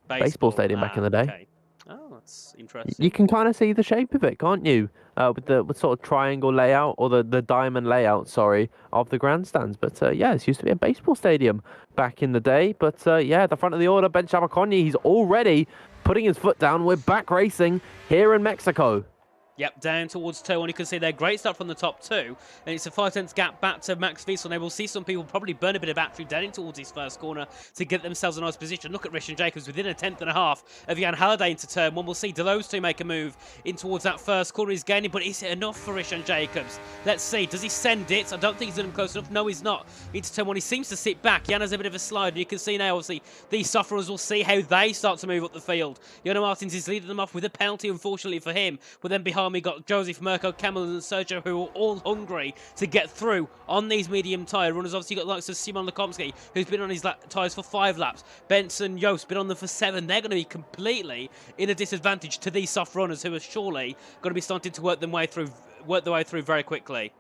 stadium back in the day. Okay. Oh, that's interesting. You can kind of see the shape of it, can't you? With sort of triangle layout, or the diamond layout, sorry, of the grandstands. But yeah, this used to be a baseball stadium back in the day. But yeah, at the front of the order, Ben Chabaconyi, he's already putting his foot down. We're back racing here in Mexico. Yep, down towards turn 1. You can see their great start from the top 2. And it's a 5/10 gap back to Max Wiesel. Now we'll see some people probably burn a bit of battery down towards his first corner to get themselves a nice position. Look at Richard Jacobs within a 10th.5 of Jan Halliday into turn 1. We'll see those two make a move in towards that first corner. He's gaining, but is it enough for Richard Jacobs? Let's see. Does he send it? I don't think he's done him close enough. No, he's not. Into turn 1. He seems to sit back. Jan has a bit of a slide. And you can see now, obviously, these sufferers will see how they start to move up the field. Jona Martins is leading them off with a penalty, unfortunately for him. But then behind me got Joseph, Mirko, Camel and Sergio, who are all hungry to get through on these medium tyre runners. Obviously, you've got likes of Simon Lekomsky, who's been on his tyres for 5 laps. Benson Yost been on them for 7. They're going to be completely in a disadvantage to these soft runners, who are surely going to be starting to work their way through very quickly.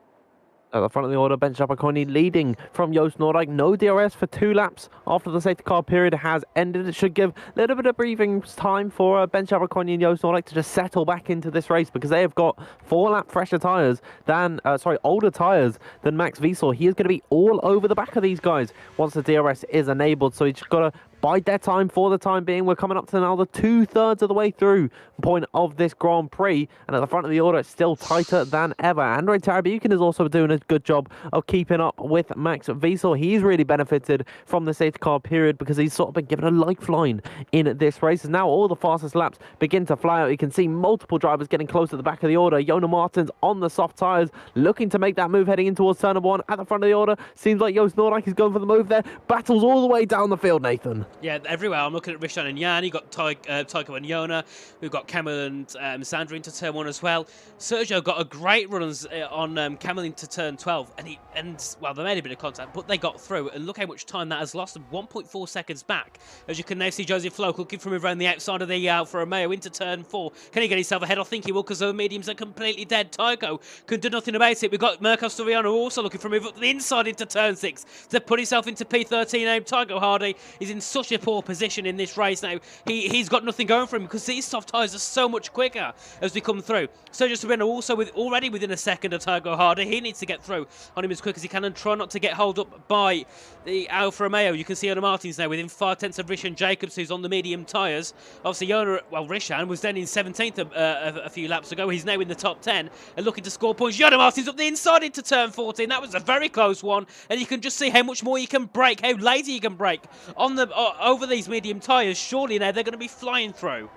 At the front of the order, Ben Chabaconyi leading from Joost Noordijk. No DRS for 2 laps after the safety car period has ended. It should give a little bit of breathing time for Ben Chabaconyi and Joost Noordijk to just settle back into this race, because they have got 4-lap fresher tyres than, older tyres than Max Wiesel. He is going to be all over the back of these guys once the DRS is enabled. So he's just got to bide their time for the time being. We're coming up to now the 2/3 of the way through point of this Grand Prix, and at the front of the order it's still tighter than ever. Andrei Tarabukin is also doing a good job of keeping up with Max Wiesel. He's really benefited from the safety car period because he's sort of been given a lifeline in this race. And now all the fastest laps begin to fly out. You can see multiple drivers getting close to the back of the order. Jona Martins on the soft tyres, looking to make that move heading in towards turn 1. At the front of the order, seems like Joost Noordijk is going for the move there. Battles all the way down the field, Nathan. Yeah, everywhere. I'm looking at Rishan and Jan. You got Taiko and Yona. We've got Camel and Sandra into turn 1 as well. Sergio got a great run on Camel into turn 12, and well, they made a bit of contact, but they got through. And look how much time that has lost them. 1.4 seconds back. As you can now see, Joseph Floke looking for move around the outside of the Alfa Romeo into turn 4. Can he get himself ahead? I think he will, because the mediums are completely dead. Taiko can do nothing about it. We've got Mirko Storiano also looking for a move up the inside into turn 6 to put himself into P13. Now Taiko Hardy is in such a poor position in this race now. He's got nothing going for him, because these soft tyres are so much quicker as we come through. So just Sereno also already within a second of Taiko Hardy. He needs to get through on him as quick as he can and try not to get held up by the Alfa Romeo. You can see Yona Martins now within 5/10 of Rishan Jacobs, who's on the medium tyres. Obviously Rishan was then in 17th a few laps ago. He's now in the top 10 and looking to score points. Yona Martins up the inside into turn 14. That was a very close one, and you can just see how much more you can brake, how lazy you can brake on the over these medium tyres. Surely now they're going to be flying through.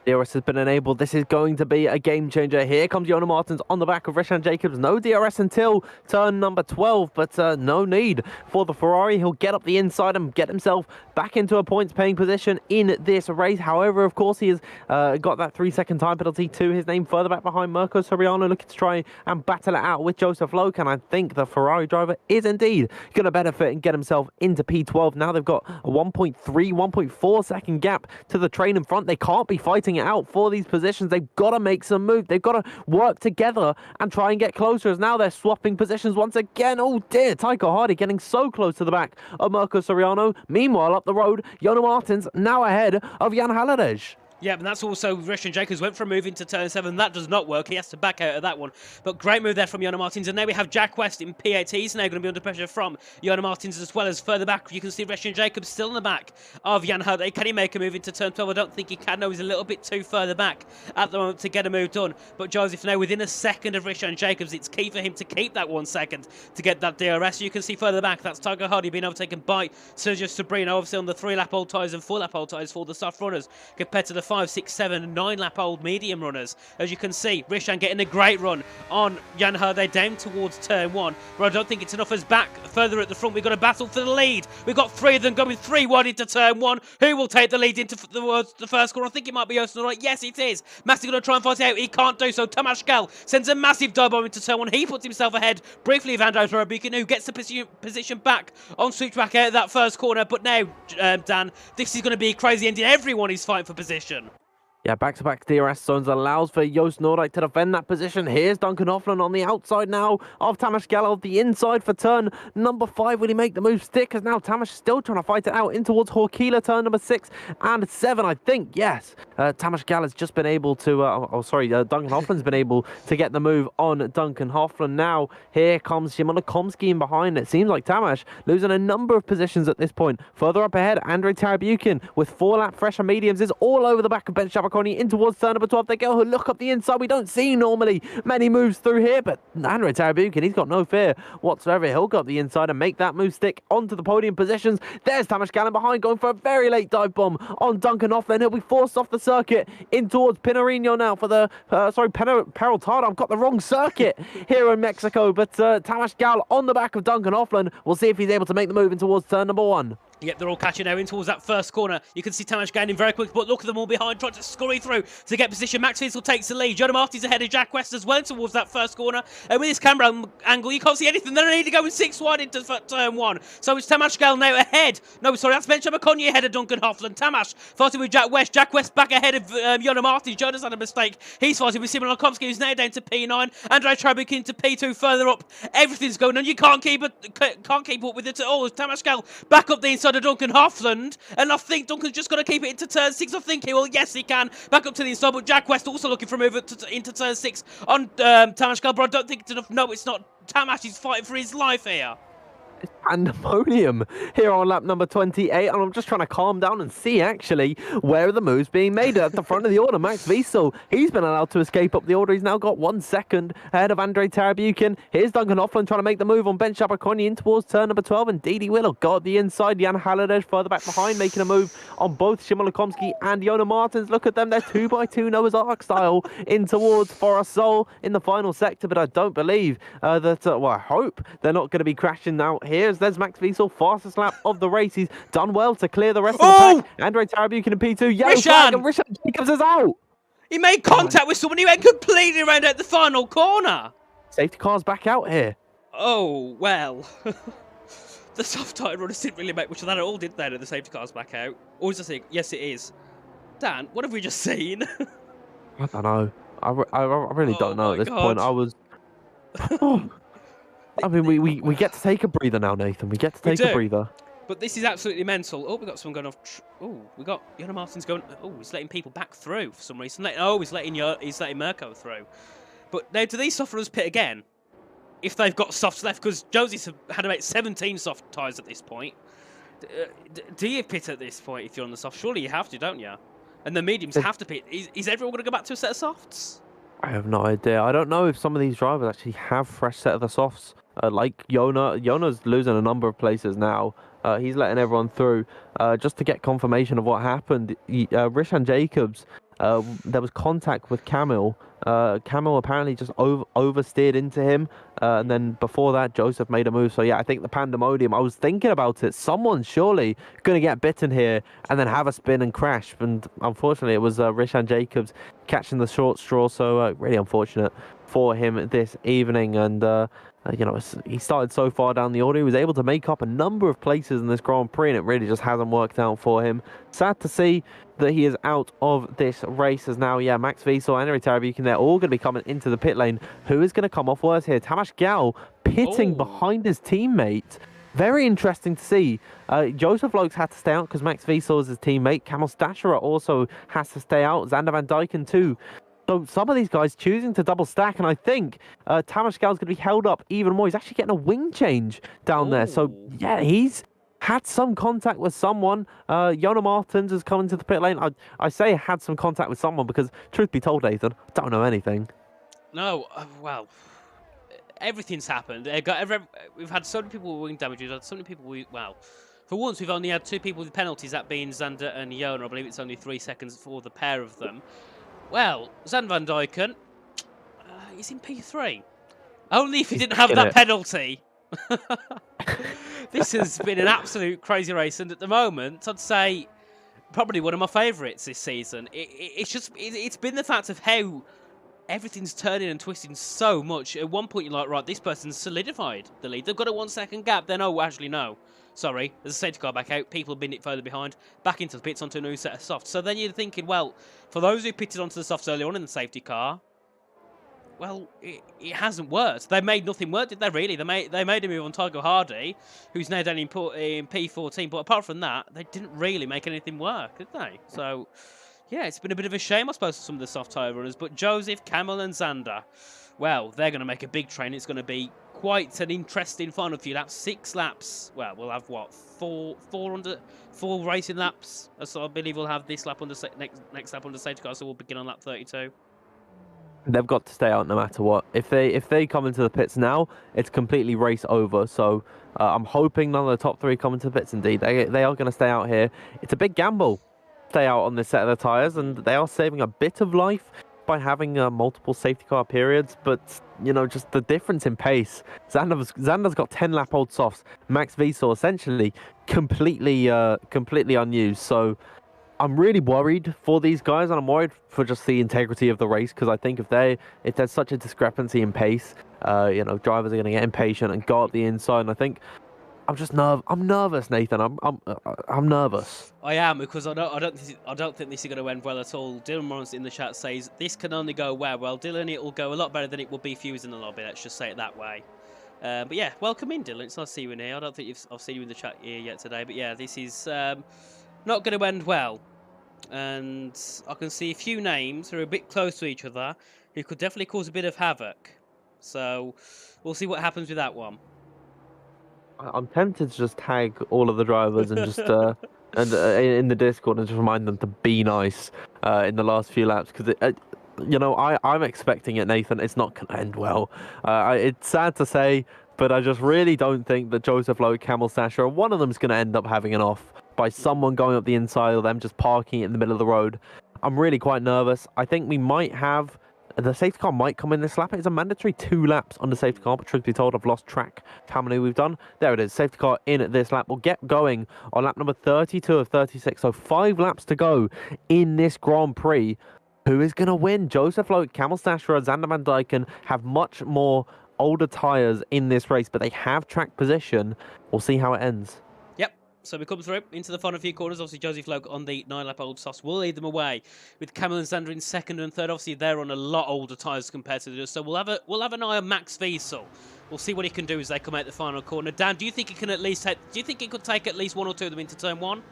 DRS has been enabled. This is going to be a game changer. Here comes Yona Martins on the back of Rishan Jacobs. No DRS until turn number 12, but no need for the Ferrari. He'll get up the inside and get himself back into a points-paying position in this race. However, of course, he has got that 3-second time penalty to his name. Further back behind, Mirko Soriano looking to try and battle it out with Joseph Loke, and I think the Ferrari driver is indeed going to benefit and get himself into P12. Now they've got a 1.3, 1.4 second gap to the train in front. They can't be fighting it out for these positions. They've got to make some move. They've got to work together and try and get closer, as now they're swapping positions once again. Oh dear, Taiko Hardy getting so close to the back of Mirko Soriano. Meanwhile, up the road, Yona Martins now ahead of Jan Haladej. Yeah, and that's also Rishan Jacobs went for a move into turn 7. That does not work. He has to back out of that one. But great move there from Yona Martins. And now we have Jack West in P8. He's now going to be under pressure from Yona Martins, as well as further back. You can see Rishan Jacobs still in the back of Jan Herde. Can he make a move into turn 12? I don't think he can. No, he's a little bit too further back at the moment to get a move done. But Joseph now within a second of Rishan Jacobs. It's key for him to keep that 1 second to get that DRS. You can see further back, that's Taiko Hardy being overtaken by Sergio Sobrino, obviously on the 3-lap old tyres and 4-lap old tyres for the soft runners, compared to the 5, 6, 7, 9-lap old medium runners. As you can see, Rishan getting a great run on Jan Herde down towards turn 1, but I don't think it's enough. As back further at the front, we've got a battle for the lead. We've got 3 of them going 3 wide into turn 1. Who will take the lead into the first corner? I think it might be Osno. Yes, it is. Massey going to try and fight it out. He can't do so. Tomasz Gall sends a massive dive bomb into turn 1. He puts himself ahead briefly of Andrei Tarabukin, who gets the position back on switchback out of that first corner. But now, Dan, this is going to be a crazy ending. Everyone is fighting for position. Yeah, back-to-back DRS zones allows for Joost Noordijk to defend that position. Here's Duncan Hoffman on the outside now of Tamas Gallo, the inside for turn number 5. Will he make the move stick? Because now Tamas is still trying to fight it out in towards Horkila, turn number 6 and 7, I think. Yes, Tamas Gallo has just been able to... Duncan Hoffman's been able to get the move on Duncan Hoffman. Now, here comes Szymon Komski in behind. It seems like Tamas losing a number of positions at this point. Further up ahead, Andrei Tarabukin with 4-lap fresher mediums is all over the back of Ben Shabakoni in towards turn number 12. They go look up the inside. We don't see normally many moves through here, but Andrei Tarabukin, he's got no fear whatsoever. He'll go up the inside and make that move stick onto the podium positions. There's Tamas Gallen behind, going for a very late dive bomb on Duncan Hoffman. He'll be forced off the circuit in towards Pinarino now for the Peraltada. I've got the wrong circuit here in Mexico, but Tamas Gall on the back of Duncan Hoffman. We'll see if he's able to make the move in towards turn number 1. Yep, they're all catching now in towards that first corner. You can see Tamas gaining very quick, but look at them all behind, trying to scurry through to get position. Max Finsel takes the lead. Jonah Martin's ahead of Jack West as well towards that first corner. And with his camera angle, you can't see anything. They need to go in 6 wide into turn 1. So it's Tamas Gall now ahead. No, sorry, that's Ben Shabakoni ahead of Duncan Hoffman. Tamas fighting with Jack West. Jack West back ahead of Jonah Martin. Jonah's had a mistake. He's fighting with Simon Lokomsky, who's now down to P9. Andrei Trabukin to P2 further up. Everything's going on. You can't keep up with it at all. Tamas Gall back up the inside of Duncan Hoffman. And I think Duncan's just got to keep it into turn 6. I think he will. Yes, he can. Back up to the inside, but Jack West also looking for a move into turn 6 on Tamas Gall, but I don't think it's enough. No, it's not. Tamas, he's fighting for his life here. Pandemonium here on lap number 28, and I'm just trying to calm down and see actually where are the moves being made. At the front of the order, Max Wiesel, he's been allowed to escape up the order. He's now got 1 second ahead of Andrei Tarabukin. Here's Duncan Hoffman trying to make the move on Ben Shabakoni in towards turn number 12, and Didi Willow got the inside. Jan Haladej further back behind, making a move on both Szymon Lokomsky and Yona Martins. Look at them, they're 2x2 Noah's Ark style in towards Forest Sol in the final sector, but I don't believe I hope they're not going to be crashing now out here. There's Max Wiesel, fastest lap of the race. He's done well to clear the rest of the pack. Andre Tarabukin in P2. Yellow flag, and Rishan Jacobs is out. He made contact with someone. He went completely around at the final corner. Safety car's back out here. Oh, well. The soft tyre runners didn't really make much of that at all, did they? The safety car's back out. Or is it? Yes, it is. Dan, what have we just seen? I don't know. I really don't know at this point. I was... I mean, we get to take a breather now, Nathan. We get to take a breather. But this is absolutely mental. Oh, we got someone going off. Oh, we got Jonas Martin's going. Oh, he's letting people back through for some reason. He's letting Mirko through. But now, do these soft runners pit again? If they've got softs left, because Josie's had about 17 soft tyres at this point. Do you pit at this point if you're on the soft? Surely you have to, don't you? And the mediums have to pit. Is everyone going to go back to a set of softs? I have no idea. I don't know if some of these drivers actually have fresh set of the softs. Like Jona's losing a number of places now. He's letting everyone through just to get confirmation of what happened. Rishan Jacobs, there was contact with Camille. Camille apparently just oversteered into him. And then before that, Joseph made a move. So yeah, I think the pandemonium, I was thinking about it. Someone's surely going to get bitten here and then have a spin and crash. And unfortunately, it was Rishan Jacobs catching the short straw. So really unfortunate for him this evening. And you know, he started so far down the order. He was able to make up a number of places in this Grand Prix, and it really just hasn't worked out for him. Sad to see that he is out of this race, as now, yeah, Max Wiesel and Henry Tarabukin, they're all going to be coming into the pit lane. Who is going to come off worse here? Tamas Gal pitting behind his teammate. Very interesting to see. Joseph Lokes had to stay out because Max Wiesel is his teammate. Kamil Stachera also has to stay out. Xander Van Dyken too. So some of these guys choosing to double stack, and I think Tamas Gal's going to be held up even more. He's actually getting a wing change down there. So, yeah, he's had some contact with someone. Jonas Martins has come into the pit lane. I say had some contact with someone because, truth be told, Nathan, I don't know anything. No, well, everything's happened. We've had so many people with wing damage. We've had so many people well, for once, we've only had 2 people with penalties, that being Xander and Jonas. I believe it's only 3 seconds for the pair of them. Well, Xander Van Dyken, he's in P3. Only if he didn't have that penalty. This has been an absolute crazy race, and at the moment, I'd say probably one of my favourites this season. It's been the fact of how everything's turning and twisting so much. At one point, you're like, right, this person's solidified the lead. They've got a 1 second gap. Then, oh, actually, no. Sorry, there's a safety car back out. People have been further behind. Back into the pits onto a new set of softs. So then you're thinking, well, for those who pitted onto the softs early on in the safety car, well, it hasn't worked. They made nothing work, did they, really? They made a move on Tygo Hardy, who's now down in P14. But apart from that, they didn't really make anything work, did they? So, yeah, it's been a bit of a shame, I suppose, for some of the soft tyre runners. But Joseph, Camel and Xander, well, they're going to make a big train. It's going to be quite an interesting final few laps. 6 laps. Well, we'll have what, 4 racing laps. So I believe we'll have this lap on the next lap on the safety car. So we'll begin on lap 32. They've got to stay out no matter what. If they come into the pits now, it's completely race over. So I'm hoping none of the top 3 come into the pits. Indeed, they are going to stay out here. It's a big gamble. Stay out on this set of the tyres, and they are saving a bit of life by having multiple safety car periods, but you know, just the difference in pace. Xander's got 10 lap old softs. Max Wiesel essentially completely unused. So I'm really worried for these guys, and I'm worried for just the integrity of the race, because I think if there's such a discrepancy in pace, you know, drivers are going to get impatient and go up the inside. And I think I'm nervous, Nathan. I'm nervous. I am, because I don't think this is going to end well at all. Dylan Morris in the chat says this can only go well. Well, Dylan, it will go a lot better than it will be if you was in the lobby. Let's just say it that way. But yeah, welcome in, Dylan. It's nice to see you in here. I don't think I've seen you in the chat here yet today. But yeah, this is not going to end well. And I can see a few names who are a bit close to each other who could definitely cause a bit of havoc. So we'll see what happens with that one. I'm tempted to just tag all of the drivers and just in the Discord and just remind them to be nice in the last few laps, because you know, I'm expecting it, Nathan. It's not going to end well. It's sad to say, but I just really don't think that Joseph Lowe, Kamil Stachera, one of them is going to end up having an off by someone going up the inside or them just parking it in the middle of the road. I'm really quite nervous. I think we might have The safety car might come in this lap. It's a mandatory 2 laps on the safety car, but truth be told, I've lost track of how many we've done. There it is. Safety car in this lap. We'll get going on lap number 32 of 36. So 5 laps to go in this Grand Prix. Who is going to win? Joseph Loke, Camel Stasher, Xander Van Dyken have much more older tyres in this race, but they have track position. We'll see how it ends. So we come through into the final few corners. Obviously, Joseph Loke on the 9-lap-old softs will lead them away, with Camel and Xander in second and third. Obviously, they're on a lot older tyres compared to the others. So we'll have an eye on Max Wiesel. We'll see what he can do as they come out the final corner. Dan, do you think he can at least take? Do you think he could take at least 1 or 2 of them into turn 1?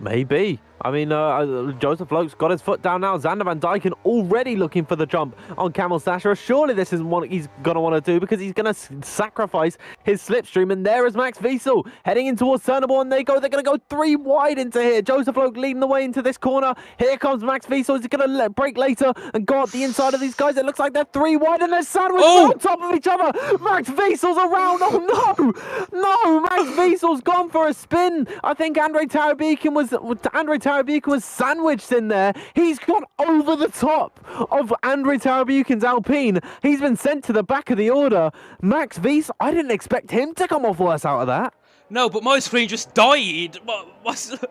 Maybe. I mean, Joseph Loke's got his foot down now. Xander Van Dyken already looking for the jump on Camel Stasher. Surely this isn't what he's going to want to do, because he's going to sacrifice his slipstream. And there is Max Wiesel heading in towards turn number 1. They're going to go 3 wide into here. Joseph Loke leading the way into this corner. Here comes Max Wiesel. Is he going to brake later and go up the inside of these guys? It looks like they're 3 wide and they're sandwiched on top of each other. Max Wiesel's around. Oh, no. No, Max Wiesel's gone for a spin. I think Andre Tarabekin was sandwiched in there. He's gone over the top of Andre Tarabekin's Alpine. He's been sent to the back of the order. Max Wiesel, I didn't expect him to come off worse out of that. No, but my screen just died.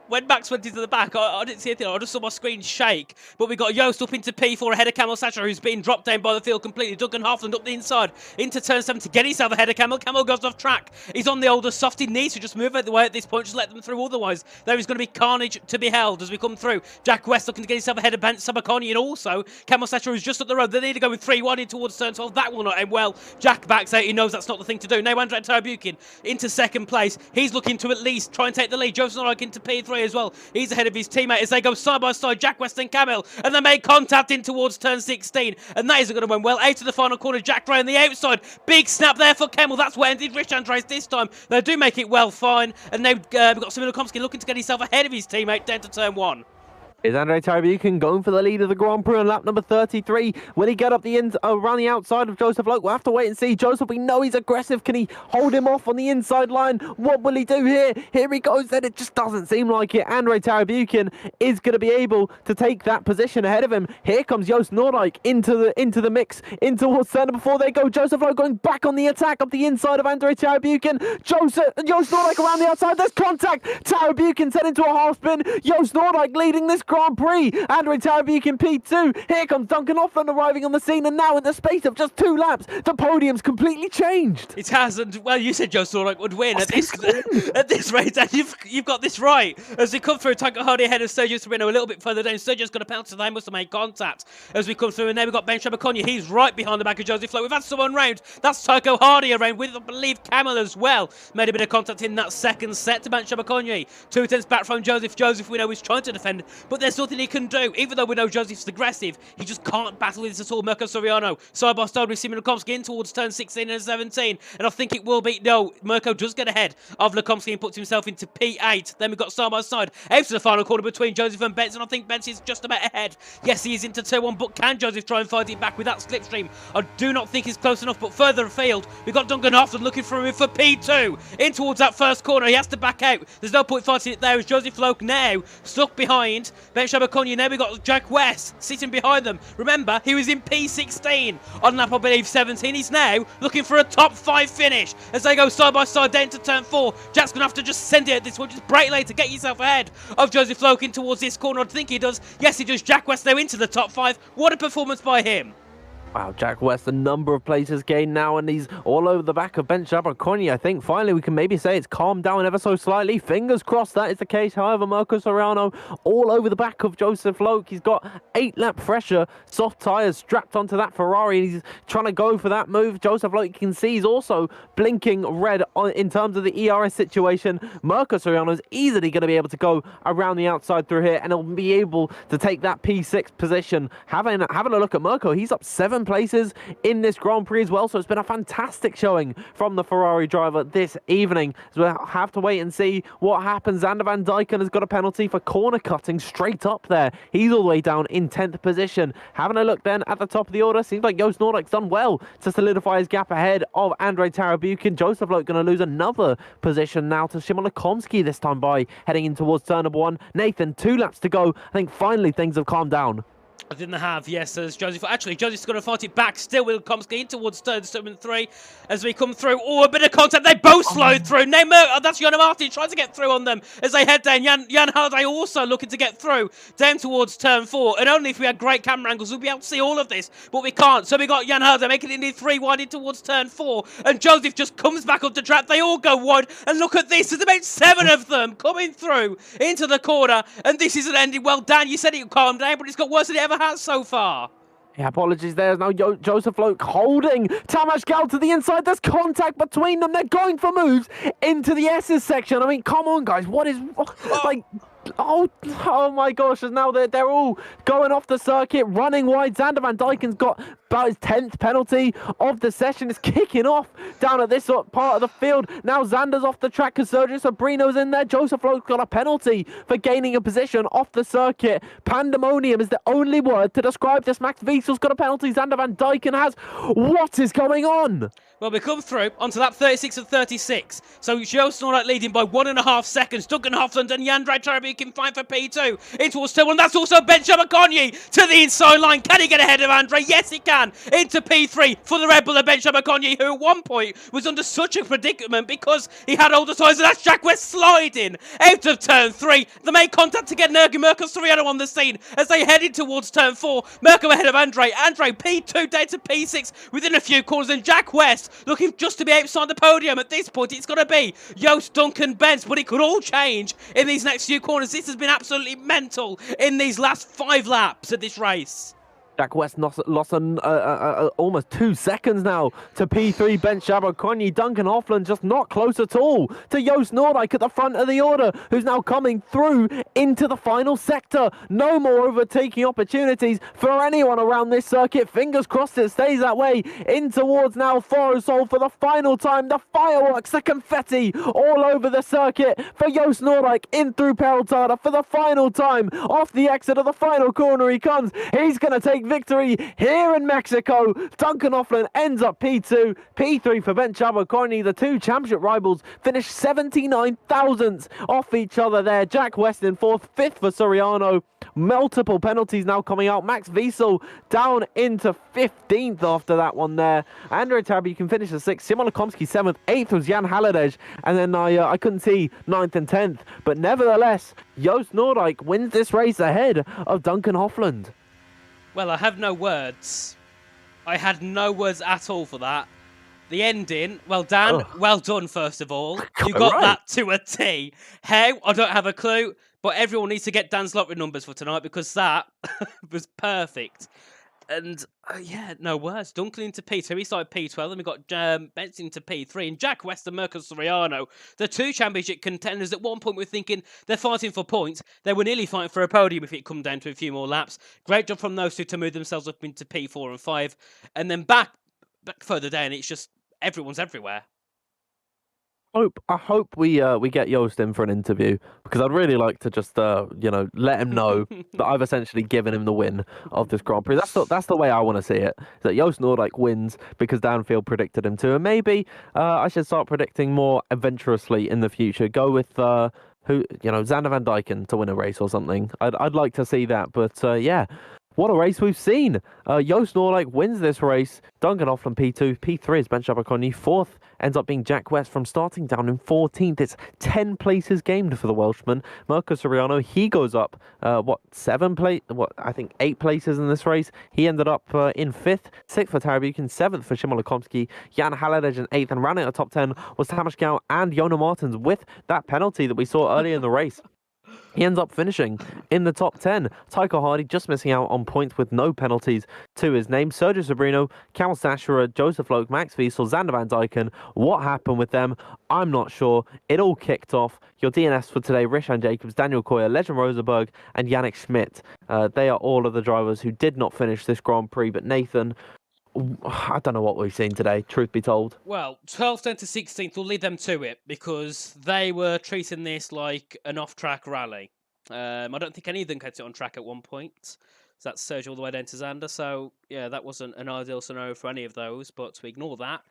When Max went into the back, I didn't see anything. I just saw my screen shake. But we got Joost up into P4 ahead of Camel Stasher, who's been dropped down by the field completely. Duncan Hafland up the inside into turn 7 to get himself ahead of Camel. Camel goes off track. He's on the older soft. He needs to just move out the way at this point. Just let them through. Otherwise, there is going to be carnage to be held as we come through. Jack West looking to get himself ahead of Ben Sabakoni. And also, Camel Stasher is just up the road. They need to go with 3-1 in towards turn 12. That will not end well. Jack backs out. He knows that's not the thing to do. Now Andre Tarabukin into second place. He's looking to at least try and take the lead. Joseph Norike into P3 as well. He's ahead of his teammate as they go side by side. Jack West and Camel, and they make contact in towards turn 16, and that isn't going to win well. Out to the final corner, Jack Gray on the outside. Big snap there for Camel. That's where ended Rich Andres this time. They do make it well fine, and now we've got Simon Komsky looking to get himself ahead of his teammate down to turn 1. Is Andre Tarabukin going for the lead of the Grand Prix on lap number 33? Will he get up the around the outside of Joseph Loke? We'll have to wait and see. Joseph, we know he's aggressive. Can he hold him off on the inside line? What will he do here? Here he goes. Then it just doesn't seem like it. Andre Tarabukin is going to be able to take that position ahead of him. Here comes Joost Noordijk into the mix, in towards center before they go. Joseph Loke going back on the attack up the inside of Andre Tarabukin. Joost Noordijk around the outside. There's contact. Tarabukin set into a half spin. Joost Noordijk leading this Grand Prix. Andre Tarabukin P2. Here comes Duncan Hoffman arriving on the scene, and now in the space of just 2 laps, the podium's completely changed. It has, and well, you said Joost Noordijk would win at this rate, and you've got this right. As we come through, Tycho Hardy ahead of Sergio Sereno a little bit further down. Sergio's got a penalty, so they must have made contact as we come through, and now we've got Ben Shabakonya. He's right behind the back of Joseph Lowe. We've had someone round. That's Tycho Hardy around with, I believe, Camel as well. Made a bit of contact in that second set to Ben Shabakonya. 2 tenths back from Joseph. Joseph, we know, is trying to defend, but there's nothing he can do. Even though we know Joseph's aggressive, he just can't battle with this at all. Mirko Soriano side by side with Simon Lukomsky in towards turn 16 and 17, and I think it will be, no, Mirko does get ahead of Lukomsky and puts himself into P8. Then we've got side by side out to the final corner between Joseph and Benson. I think Benson's just about ahead. Yes, he is into turn 1, but can Joseph try and fight it back with that slipstream? I do not think he's close enough, but further afield, we've got Duncan Hoffman looking for him for P2 in towards that first corner. He has to back out. There's no point fighting it there as Joseph Loke now stuck behind Ben Shabakonya. Now we've got Jack West sitting behind them. Remember, he was in P16 on lap, I believe, 17. He's now looking for a top 5 finish as they go side by side down to turn 4. Jack's going to have to just send it at this one. Just brake late to get yourself ahead of Joseph Loke in towards this corner. I think he does. Yes, he does. Jack West now into the top 5. What a performance by him. Wow, Jack West, a number of places gained now, and he's all over the back of Ben Shabakonya. I think finally we can maybe say it's calmed down ever so slightly. Fingers crossed that is the case. However, Mirko Soriano all over the back of Joseph Loke. He's got 8-lap pressure, soft tyres strapped onto that Ferrari, and he's trying to go for that move. Joseph Loke, you can see, he's also blinking red in terms of the ERS situation. Mirko Soriano is easily going to be able to go around the outside through here, and he'll be able to take that P6 position. Having a look at Mirko, he's up 7 places in this Grand Prix as well, so it's been a fantastic showing from the Ferrari driver this evening. So we'll have to wait and see what happens. Xander Van Dyken has got a penalty for corner cutting straight up there. He's all the way down in 10th position. Having a look then at the top of the order, seems like Joost Noordijk's done well to solidify his gap ahead of Andre Tarabukin. Joseph Loke going to lose another position now to Szymon Lukomsky, this time by heading in towards turn number 1. Nathan, 2 laps to go. I think finally things have calmed down. I think they have, yes, as Joseph. Actually, Joseph's going to fight it back. Still, Wilkomski in towards turn 3. As we come through, oh, a bit of contact. They both slowed through. That's Yana Martin trying to get through on them as they head down. Jan Halliday also looking to get through down towards turn 4. And only if we had great camera angles, we'd be able to see all of this. But we can't. So we got Jan Halliday making it in 3 wide in towards turn 4. And Joseph just comes back up the track. They all go wide. And look at this. There's about 7 of them coming through into the corner. And this isn't ending well. Dan, you said it would calm down, but it's got worse than it ever has so far. Yeah, apologies there. Now Joseph Loke holding Tamas Gal to the inside. There's contact between them. They're going for moves into the S's section. I mean, come on, guys. What is... like... Oh my gosh, and now they're all going off the circuit, running wide. Xander Van Dyken's got about his 10th penalty of the session. Is kicking off down at this part of the field. Now Xander's off the track because Sergio Sabrino's in there. Joseph Lowe's got a penalty for gaining a position off the circuit. Pandemonium is the only word to describe this. Max Wiesel's got a penalty. Xander Van Dyken has. What is going on? Well, we come through onto that 36 and 36. So Joe Snorlack leading by 1.5 seconds. Duncan Hoffland and Jandrei Tarabi can fight for P2. In towards turn 1. That's also Ben Shabakonyi to the inside line. Can he get ahead of Andre? Yes, he can. Into P3 for the Red Bull of Ben Shabakonyi, who at one point was under such a predicament because he had older tyres. And that's Jack West sliding out of turn 3. They make contact to get Mirko Soriano on the scene as they headed towards turn 4. Mirko ahead of Andre. Andre P2 down to P6 within a few corners. And Jack West looking just to be outside the podium. At this point, it's going to be Joost Duncan Bents, but it could all change in these next few corners. This has been absolutely mental in these last 5 laps of this race. Jack West lost almost 2 seconds now to P3 Ben Shabakonyi. Duncan Hoffland just not close at all to Joost Noordijk at the front of the order, who's now coming through into the final sector. No more overtaking opportunities for anyone around this circuit. Fingers crossed it stays that way. In towards now Forosol for the final time. The fireworks, the confetti all over the circuit for Joost Noordijk in through Peraltada for the final time. Off the exit of the final corner he comes. He's going to take victory here in Mexico. Duncan Hoffland ends up P2, P3 for Ben Shabakonyi. The two championship rivals finished 79 thousandths off each other there. Jack West in 4th, 5th for Soriano. Multiple penalties now coming out. Max Wiesel down into 15th after that one there. Andrei Tabby can finish at 6th. Simon Lekomsky 7th. 8th was Jan Halliday. And then I couldn't see 9th and 10th. But nevertheless, Joost Noordijk wins this race ahead of Duncan Hoffland. Well, I have no words. I had no words at all for that. The ending, well, Dan, well done, first of all. You got that to a T. How? I don't have a clue, but everyone needs to get Dan's lottery numbers for tonight because that was perfect. And, yeah, no words. Duncan into P2. He started P12. Then we got Benson into P3. And Jack West and Mirko Soriano, the two championship contenders, at one point we're thinking they're fighting for points. They were nearly fighting for a podium if it come down to a few more laps. Great job from those two to move themselves up into P4 and 5. And then back further down, it's just everyone's everywhere. I hope we get Joost in for an interview because I'd really like to just let him know that I've essentially given him the win of this Grand Prix. That's the way I want to see it. That Joost Noordijk wins because Danfield predicted him to, and maybe I should start predicting more adventurously in the future. Go with Xander Van Dyken to win a race or something. I'd like to see that, but yeah. What a race we've seen. Joost Noordijk wins this race. Duncan Hoffland P2. P3 is Ben Shabakonyi. 4th ends up being Jack West from starting down in 14th. It's 10 places gained for the Welshman. Mirko Soriano, he goes up, 8 places in this race. He ended up in 5th. 6th for Tarabukin. 7th for Szymon Lekomsky. Jan Halliday in 8th. And rounding out the top 10 was Tamas Gau and Jona Martins with that penalty that we saw earlier in the race. He ends up finishing in the top 10. Tycho Hardy just missing out on points with no penalties to his name. Sergio Sabrino, Cal Sashera, Joseph Loke, Max Wiesel, Xander Van Dyken. What happened with them? I'm not sure. It all kicked off. Your DNS for today, Rishan Jacobs, Daniel Koyer, Legend Rosenberg, and Yannick Schmidt. They are all of the drivers who did not finish this Grand Prix. But Nathan, I don't know what we've seen today, truth be told. Well, 12th down to 16th will lead them to it because they were treating this like an off-track rally. I don't think any of them kept it on track at one point. So that's Sergio all the way down to Xander. So, yeah, that wasn't an ideal scenario for any of those. But we ignore that.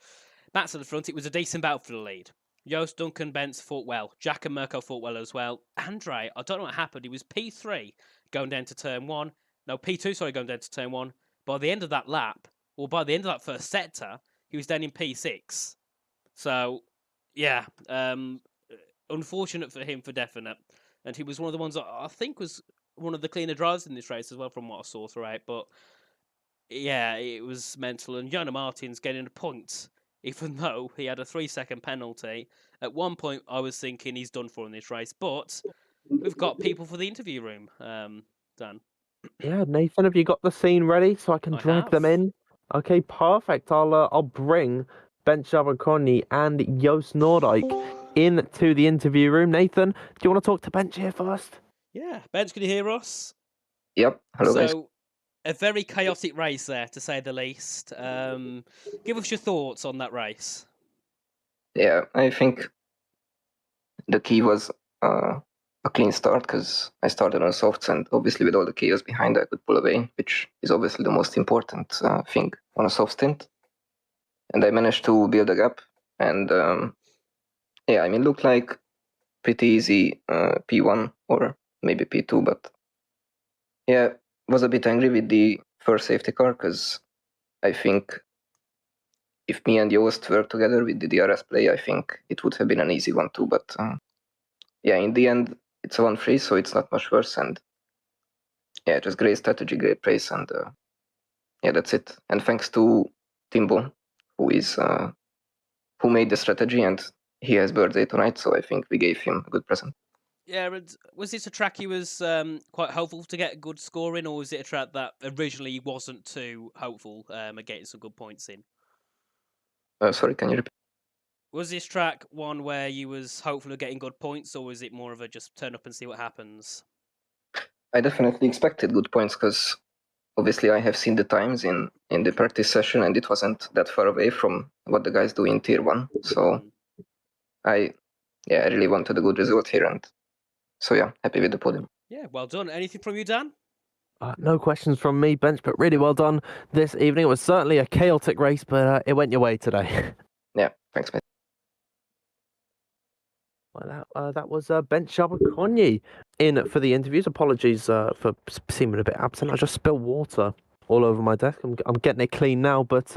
Back to the front, it was a decent battle for the lead. Joost, Duncan, Bents fought well. Jack and Mirko fought well as well. Andre, I don't know what happened. He was P3 going down to turn 1. No, P2, sorry, going down to turn 1. By the end of that lap, or by the end of that first sector, he was down in P6. So, yeah, unfortunate for him for definite. And he was one of the ones that I think was one of the cleaner drivers in this race as well, from what I saw throughout. But yeah, it was mental. And Jonas Martins getting a point, even though he had a 3-second penalty. At one point, I was thinking he's done for in this race. But we've got people for the interview room, Dan. Yeah, Nathan, have you got the scene ready so I can I drag them have. in? Okay, perfect. I'll bring Ben Conny and Joost Noordijk into the interview room. Nathan, do you want to talk to Bench here first? Yeah, Ben's can you hear us? Yep. Hello, guys. So, a very chaotic race there, to say the least. Give us your thoughts on that race. Yeah, I think the key was a clean start because I started on softs, and obviously with all the chaos behind, I could pull away, which is obviously the most important thing on a soft stint. And I managed to build a gap, and yeah, I mean, looked like pretty easy P1 or maybe P2, but yeah, was a bit angry with the first safety car because I think if me and Joost worked together with the DRS play, I think it would have been an easy one too. But yeah, in the end, it's a 1-3, so it's not much worse. And yeah, just great strategy, great pace, and yeah, that's it. And thanks to Timbo, who made the strategy, and he has birthday tonight, so I think we gave him a good present. Yeah, and was this a track he was quite hopeful to get a good score in, or was it a track that originally wasn't too hopeful at getting some good points in? Sorry, can you repeat? Was this track one where you was hopeful of getting good points, or was it more of a just turn up and see what happens? I definitely expected good points because obviously I have seen the times in the practice session, and it wasn't that far away from what the guys do in Tier 1. So I really wanted a good result here, and so yeah, happy with the podium. Yeah, well done. Anything from you, Dan? No questions from me, Bench, but really well done this evening. It was certainly a chaotic race, but it went your way today. Yeah, thanks, mate. Well, that was Bench Conny in for the interviews. Apologies for seeming a bit absent. I just spilled water all over my desk. I'm getting it clean now, but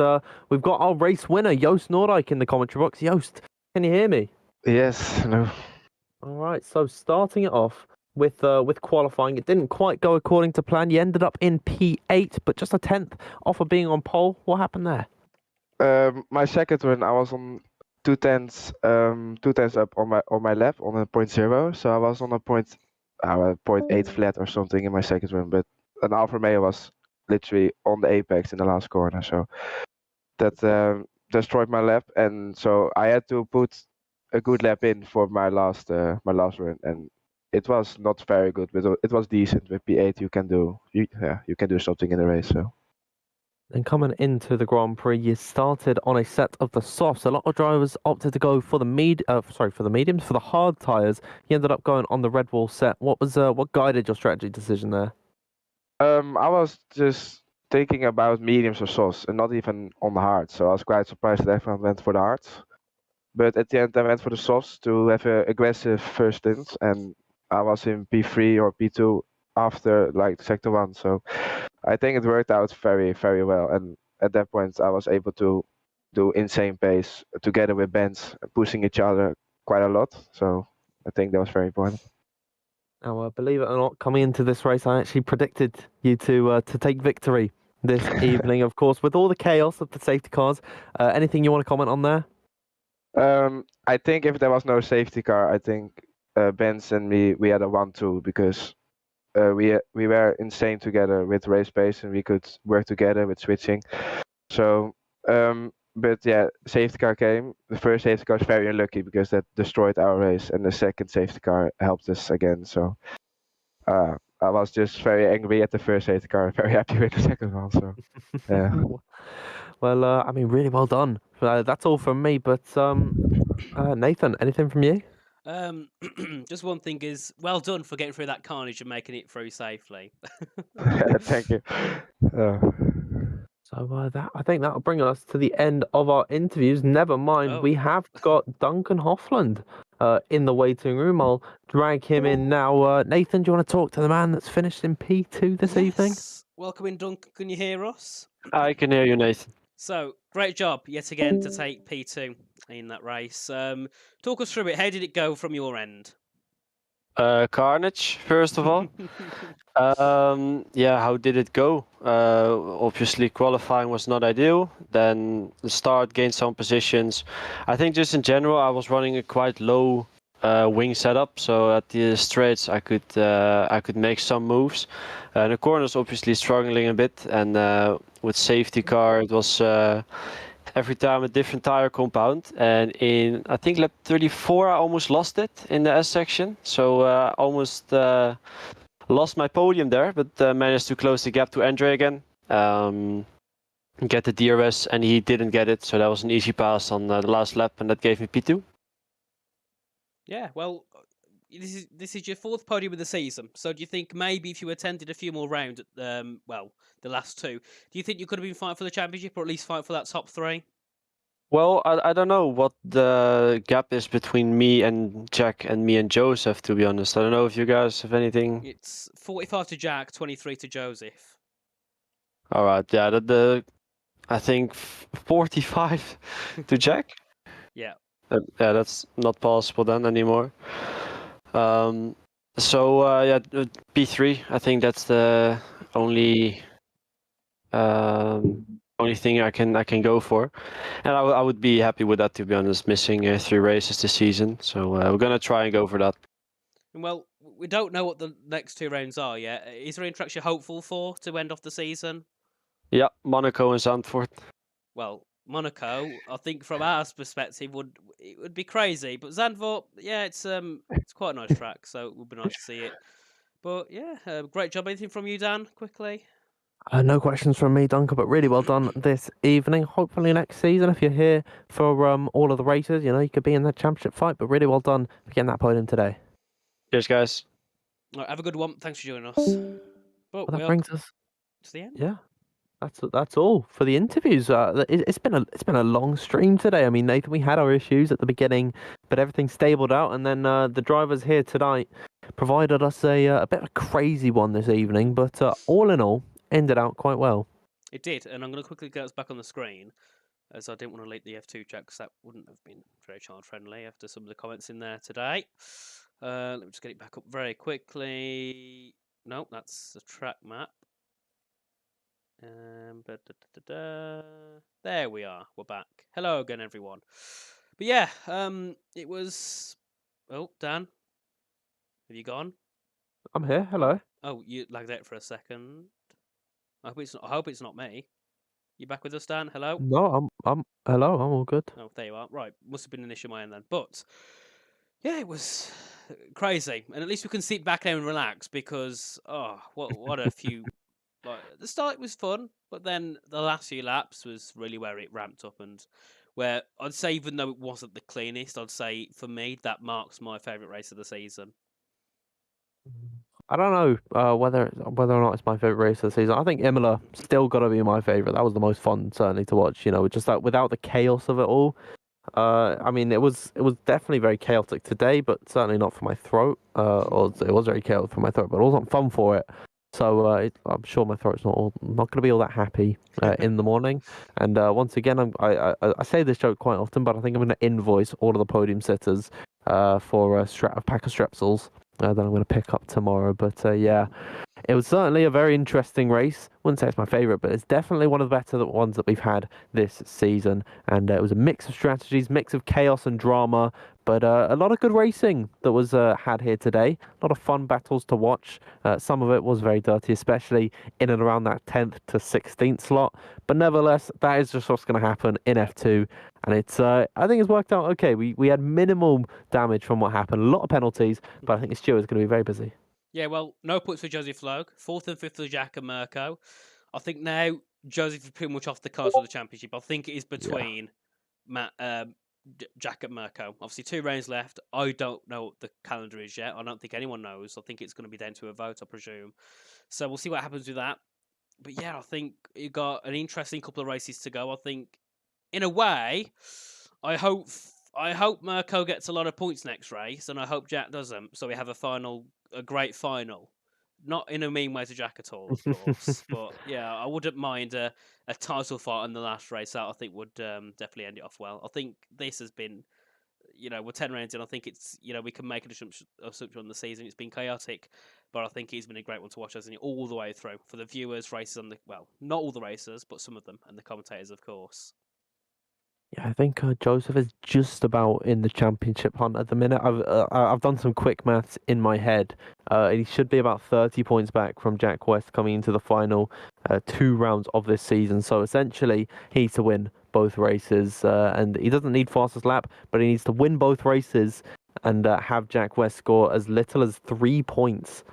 we've got our race winner, Joost Noordijk, in the commentary box. Joost, can you hear me? Yes, hello. All right, so starting it off with qualifying, it didn't quite go according to plan. You ended up in P8, but just a 10th off of being on pole. What happened there? My second run, I was on 2/10 up on my lap on a 0.0, so I was on a 0.8 flat or something in my second run, but an Alfa Romeo was literally on the apex in the last corner, so that destroyed my lap, and so I had to put a good lap in for my last run, and it was not very good, but it was decent. With P8, you can do something in the race. So. And coming into the Grand Prix, you started on a set of the softs. A lot of drivers opted to go for the mediums, for the hard tires. You ended up going on the Red Bull set. What guided your strategy decision there? I was just thinking about mediums or softs, and not even on the hards. So I was quite surprised that everyone went for the hards. But at the end, I went for the softs to have an aggressive first stint, and I was in P3 or P2 after like sector 1. So I think it worked out very, very well. And at that point, I was able to do insane pace together with Benz, pushing each other quite a lot. So I think that was very important. Now, believe it or not, coming into this race, I actually predicted you to take victory this evening. Of course, with all the chaos of the safety cars. Anything you want to comment on there? I think if there was no safety car, I think Benz and me, we had a 1-2 because we were insane together with race pace, and we could work together with switching. So, but yeah, safety car came. The first safety car was very unlucky because that destroyed our race, and the second safety car helped us again. So, I was just very angry at the first safety car, very happy with the second one. So, yeah. Well, I mean, really well done. That's all from me. But Nathan, anything from you? Just one thing is, well done for getting through that carnage and making it through safely. Thank you. So I think that'll bring us to the end of our interviews. Never mind, we have got Duncan Hoffland in the waiting room. I'll drag him in now. Nathan, do you want to talk to the man that's finished in P2 this evening? Yes. Welcome in, Duncan. Can you hear us? I can hear you, Nathan. So, great job yet again to take P2 in that race. Talk us through it. How did it go from your end? Carnage, first of all. Yeah, how did it go? Obviously, qualifying was not ideal. Then the start gained some positions. I think just in general, I was running a quite low wing setup, so at the straights I could make some moves. The corners obviously struggling a bit, and with safety car it was every time a different tire compound. And in I think lap 34 I almost lost it in the S section, so almost lost my podium there, but managed to close the gap to Andre again. Get the DRS, and he didn't get it, so that was an easy pass on the last lap, and that gave me P2. Yeah, well, this is your fourth podium of the season. So do you think maybe if you attended a few more rounds, well, the last two, do you think you could have been fighting for the championship or at least fight for that top three? Well, I don't know what the gap is between me and Jack and me and Joseph, to be honest. I don't know if you guys have anything. It's 45 to Jack, 23 to Joseph. All right, yeah, I think 45 to Jack. Yeah. Yeah, that's not possible then anymore. Yeah, P3. I think that's the only thing I can go for, and I would be happy with that, to be honest. Missing 3 races this season, so we're gonna try and go for that. Well, we don't know what the next 2 rounds are yet. Is there any tracks you're hopeful for to end off the season? Yeah, Monaco and Zandvoort. Well, Monaco, I think from our perspective, it would be crazy. But Zandvoort, yeah, it's quite a nice track, so it would be nice to see it. But yeah, great job. Anything from you, Dan? Quickly. No questions from me, Duncan, but really well done this evening. Hopefully next season, if you're here for all of the races, you could be in that championship fight. But really well done for getting that podium today. Cheers, guys. All right, have a good one. Thanks for joining us. Well, that brings us to the end. Yeah, that's all for the interviews. It's been a long stream today. I mean, Nathan, we had our issues at the beginning, but everything stabled out, and then the drivers here tonight provided us a bit of a crazy one this evening. But all in all, ended out quite well. It did, and I'm going to quickly get us back on the screen, as I didn't want to leak the F2 track, because that wouldn't have been very child-friendly after some of the comments in there today. Let me just get it back up very quickly. No, that's the track map. There we are. We're back. Hello again, everyone. But yeah, it was. Oh, Dan, have you gone? I'm here. Hello. Oh, you lagged out for a second. I hope it's not me. You back with us, Dan? Hello. No, I'm hello. I'm all good. Oh, there you are. Right, must have been an issue on my end then. But yeah, it was crazy, and at least we can sit back there and relax because what a few. Like the start was fun, but then the last few laps was really where it ramped up, and where I'd say even though it wasn't the cleanest, I'd say for me that marks my favourite race of the season. I don't know whether or not it's my favorite race of the season. I think Imola still got to be my favorite. That was the most fun, certainly, to watch. Just that without the chaos of it all. I mean, it was definitely very chaotic today, but certainly not for my throat. Or it was very chaotic for my throat, but it wasn't fun for it. So I'm sure my throat's not going to be all that happy in the morning. And once again, I say this joke quite often, but I think I'm going to invoice all of the podium sitters for a pack of Strepsils that I'm going to pick up tomorrow. But yeah, it was certainly a very interesting race. Wouldn't say it's my favourite, but it's definitely one of the better ones that we've had this season. And it was a mix of strategies, mix of chaos and drama, but a lot of good racing that was had here today. A lot of fun battles to watch. Some of it was very dirty, especially in and around that 10th to 16th slot. But nevertheless, that is just what's going to happen in F2. And it's I think it's worked out okay. We had minimal damage from what happened. A lot of penalties, but I think Stuart's going to be very busy. Yeah, well, no points for Joseph Logue. 4th and 5th for Jack and Mirko. I think now Joseph is pretty much off the cards for the championship. I think it is between Jack and Mirko. Obviously, 2 rounds left. I don't know what the calendar is yet. I don't think anyone knows. I think it's going to be down to a vote, I presume. So we'll see what happens with that. But yeah, I think you got an interesting couple of races to go. I think, in a way, I hope I hope Mirko gets a lot of points next race, and I hope Jack doesn't, so we have a great final. Not in a mean way to Jack at all, of course, but yeah, I wouldn't mind a title fight in the last race. That I think would definitely end it off well. I think this has been, we're 10 rounds in. I think it's, we can make an assumption on the season. It's been chaotic, but I think it's been a great one to watch, hasn't it? All the way through for the viewers, races on not all the racers, but some of them, and the commentators, of course. Yeah, I think Joseph is just about in the championship hunt at the minute. I've done some quick maths in my head. He should be about 30 points back from Jack West coming into the final 2 rounds of this season. So essentially, he needs to win both races, and he doesn't need fastest lap, but he needs to win both races and have Jack West score as little as 3 points.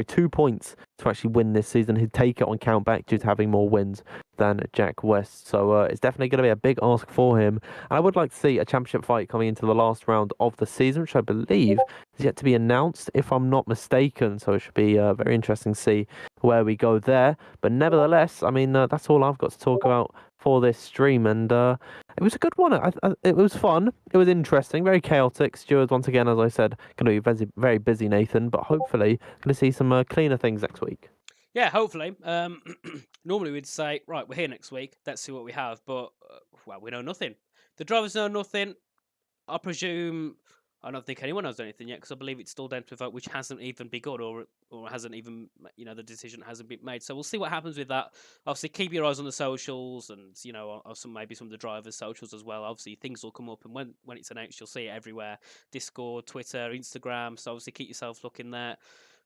2 points to actually win this season. He'd take it on countback due to having more wins than Jack West. So it's definitely going to be a big ask for him. And I would like to see a championship fight coming into the last round of the season, which I believe is yet to be announced, if I'm not mistaken. So it should be very interesting to see where we go there. But nevertheless, I mean, that's all I've got to talk about for this stream. And it was a good one. It was fun. It was interesting. Very chaotic. Stewards, once again, as I said, going to be very, very busy, Nathan. But hopefully, going to see some cleaner things next week. Yeah, hopefully. Normally we'd say, right, we're here next week. Let's see what we have. But, we know nothing. The drivers know nothing. I presume... I don't think anyone knows anything yet, because I believe it's still down to a vote which hasn't even begun, or hasn't even, the decision hasn't been made. So we'll see what happens with that. Obviously, keep your eyes on the socials, and maybe some of the drivers' socials as well. Obviously, things will come up, and when it's announced, you'll see it everywhere: Discord, Twitter, Instagram. So obviously, keep yourself looking there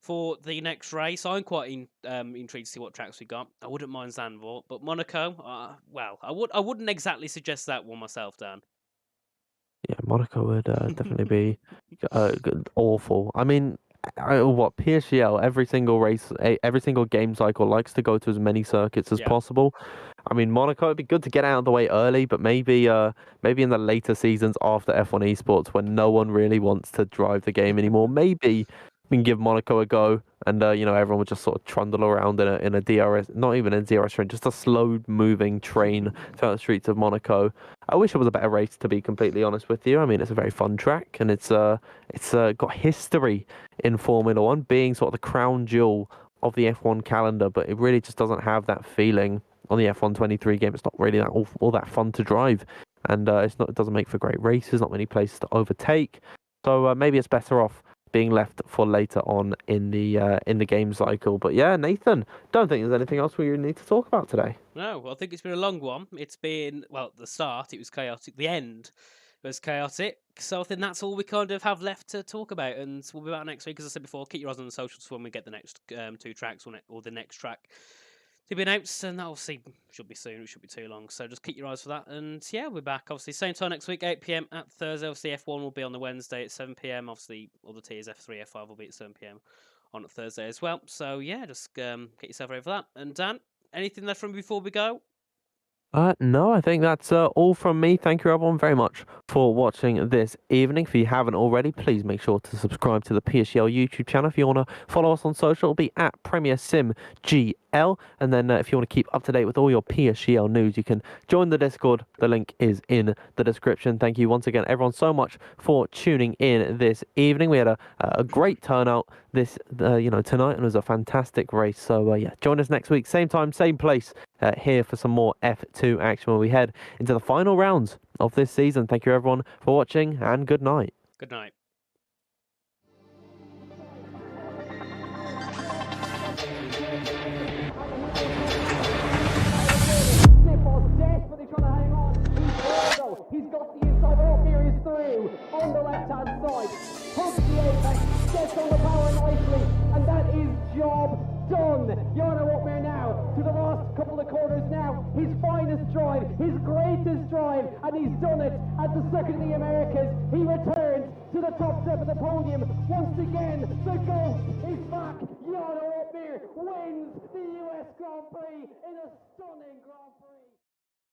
for the next race. I'm quite intrigued to see what tracks we got. I wouldn't mind Zandvoort, but Monaco, I wouldn't exactly suggest that one myself, Dan. Yeah, Monaco would definitely be awful. I mean, PSGL, every single race, every single game cycle likes to go to as many circuits as possible. I mean, Monaco, it'd be good to get out of the way early, but maybe in the later seasons after F1 Esports, when no one really wants to drive the game anymore, maybe we can give Monaco a go, and everyone would just sort of trundle around in a DRS, not even a DRS train, just a slow-moving train throughout the streets of Monaco. I wish it was a better race, to be completely honest with you. I mean, it's a very fun track, and it's got history in Formula One, being sort of the crown jewel of the F1 calendar, but it really just doesn't have that feeling on the F1 23 game. It's not really all that fun to drive, and it doesn't make for great races, not many places to overtake. So maybe it's better off being left for later on in the game cycle. But yeah, Nathan, don't think there's anything else we need to talk about today. No, I think it's been a long one. It's been, the start, it was chaotic. The end was chaotic. So I think that's all we kind of have left to talk about. And we'll be back next week. As I said before, keep your eyes on the socials for when we get the next 2 tracks or the next track to be announced. And that obviously should be soon. It shouldn't be too long. So just keep your eyes for that. And yeah, we're back. Obviously, same time next week, 8 p.m. at Thursday. Obviously, F1 will be on the Wednesday at 7 p.m. Obviously, all the tiers, F3, F5 will be at 7 p.m. on Thursday as well. So yeah, just get yourself ready for that. And Dan, anything left from before we go? No, I think that's all from me. Thank you, everyone, very much for watching this evening. If you haven't already, please make sure to subscribe to the PSGL YouTube channel. If you want to follow us on social, it'll be at Premier Sim GL. And then if you want to keep up to date with all your PSGL news, you can join the Discord. The link is in the description. Thank you once again, everyone, so much for tuning in this evening. We had a great turnout this tonight, and it was a fantastic race. So yeah, join us next week, same time, same place, here for some more F2 action when we head into the final rounds of this season. Thank you, everyone, for watching, and good night. Good night. He's got the inside, up here is through, on the left-hand side, hooks the apex, gets on the power nicely, and that is job done. Jarno Opmeer now, to the last couple of corners now, his finest drive, his greatest drive, and he's done it at the Circuit of the Americas. He returns to the top step of the podium. Once again, the GOAT is back. Jarno Opmeer wins the US Grand Prix in a stunning Grand Prix.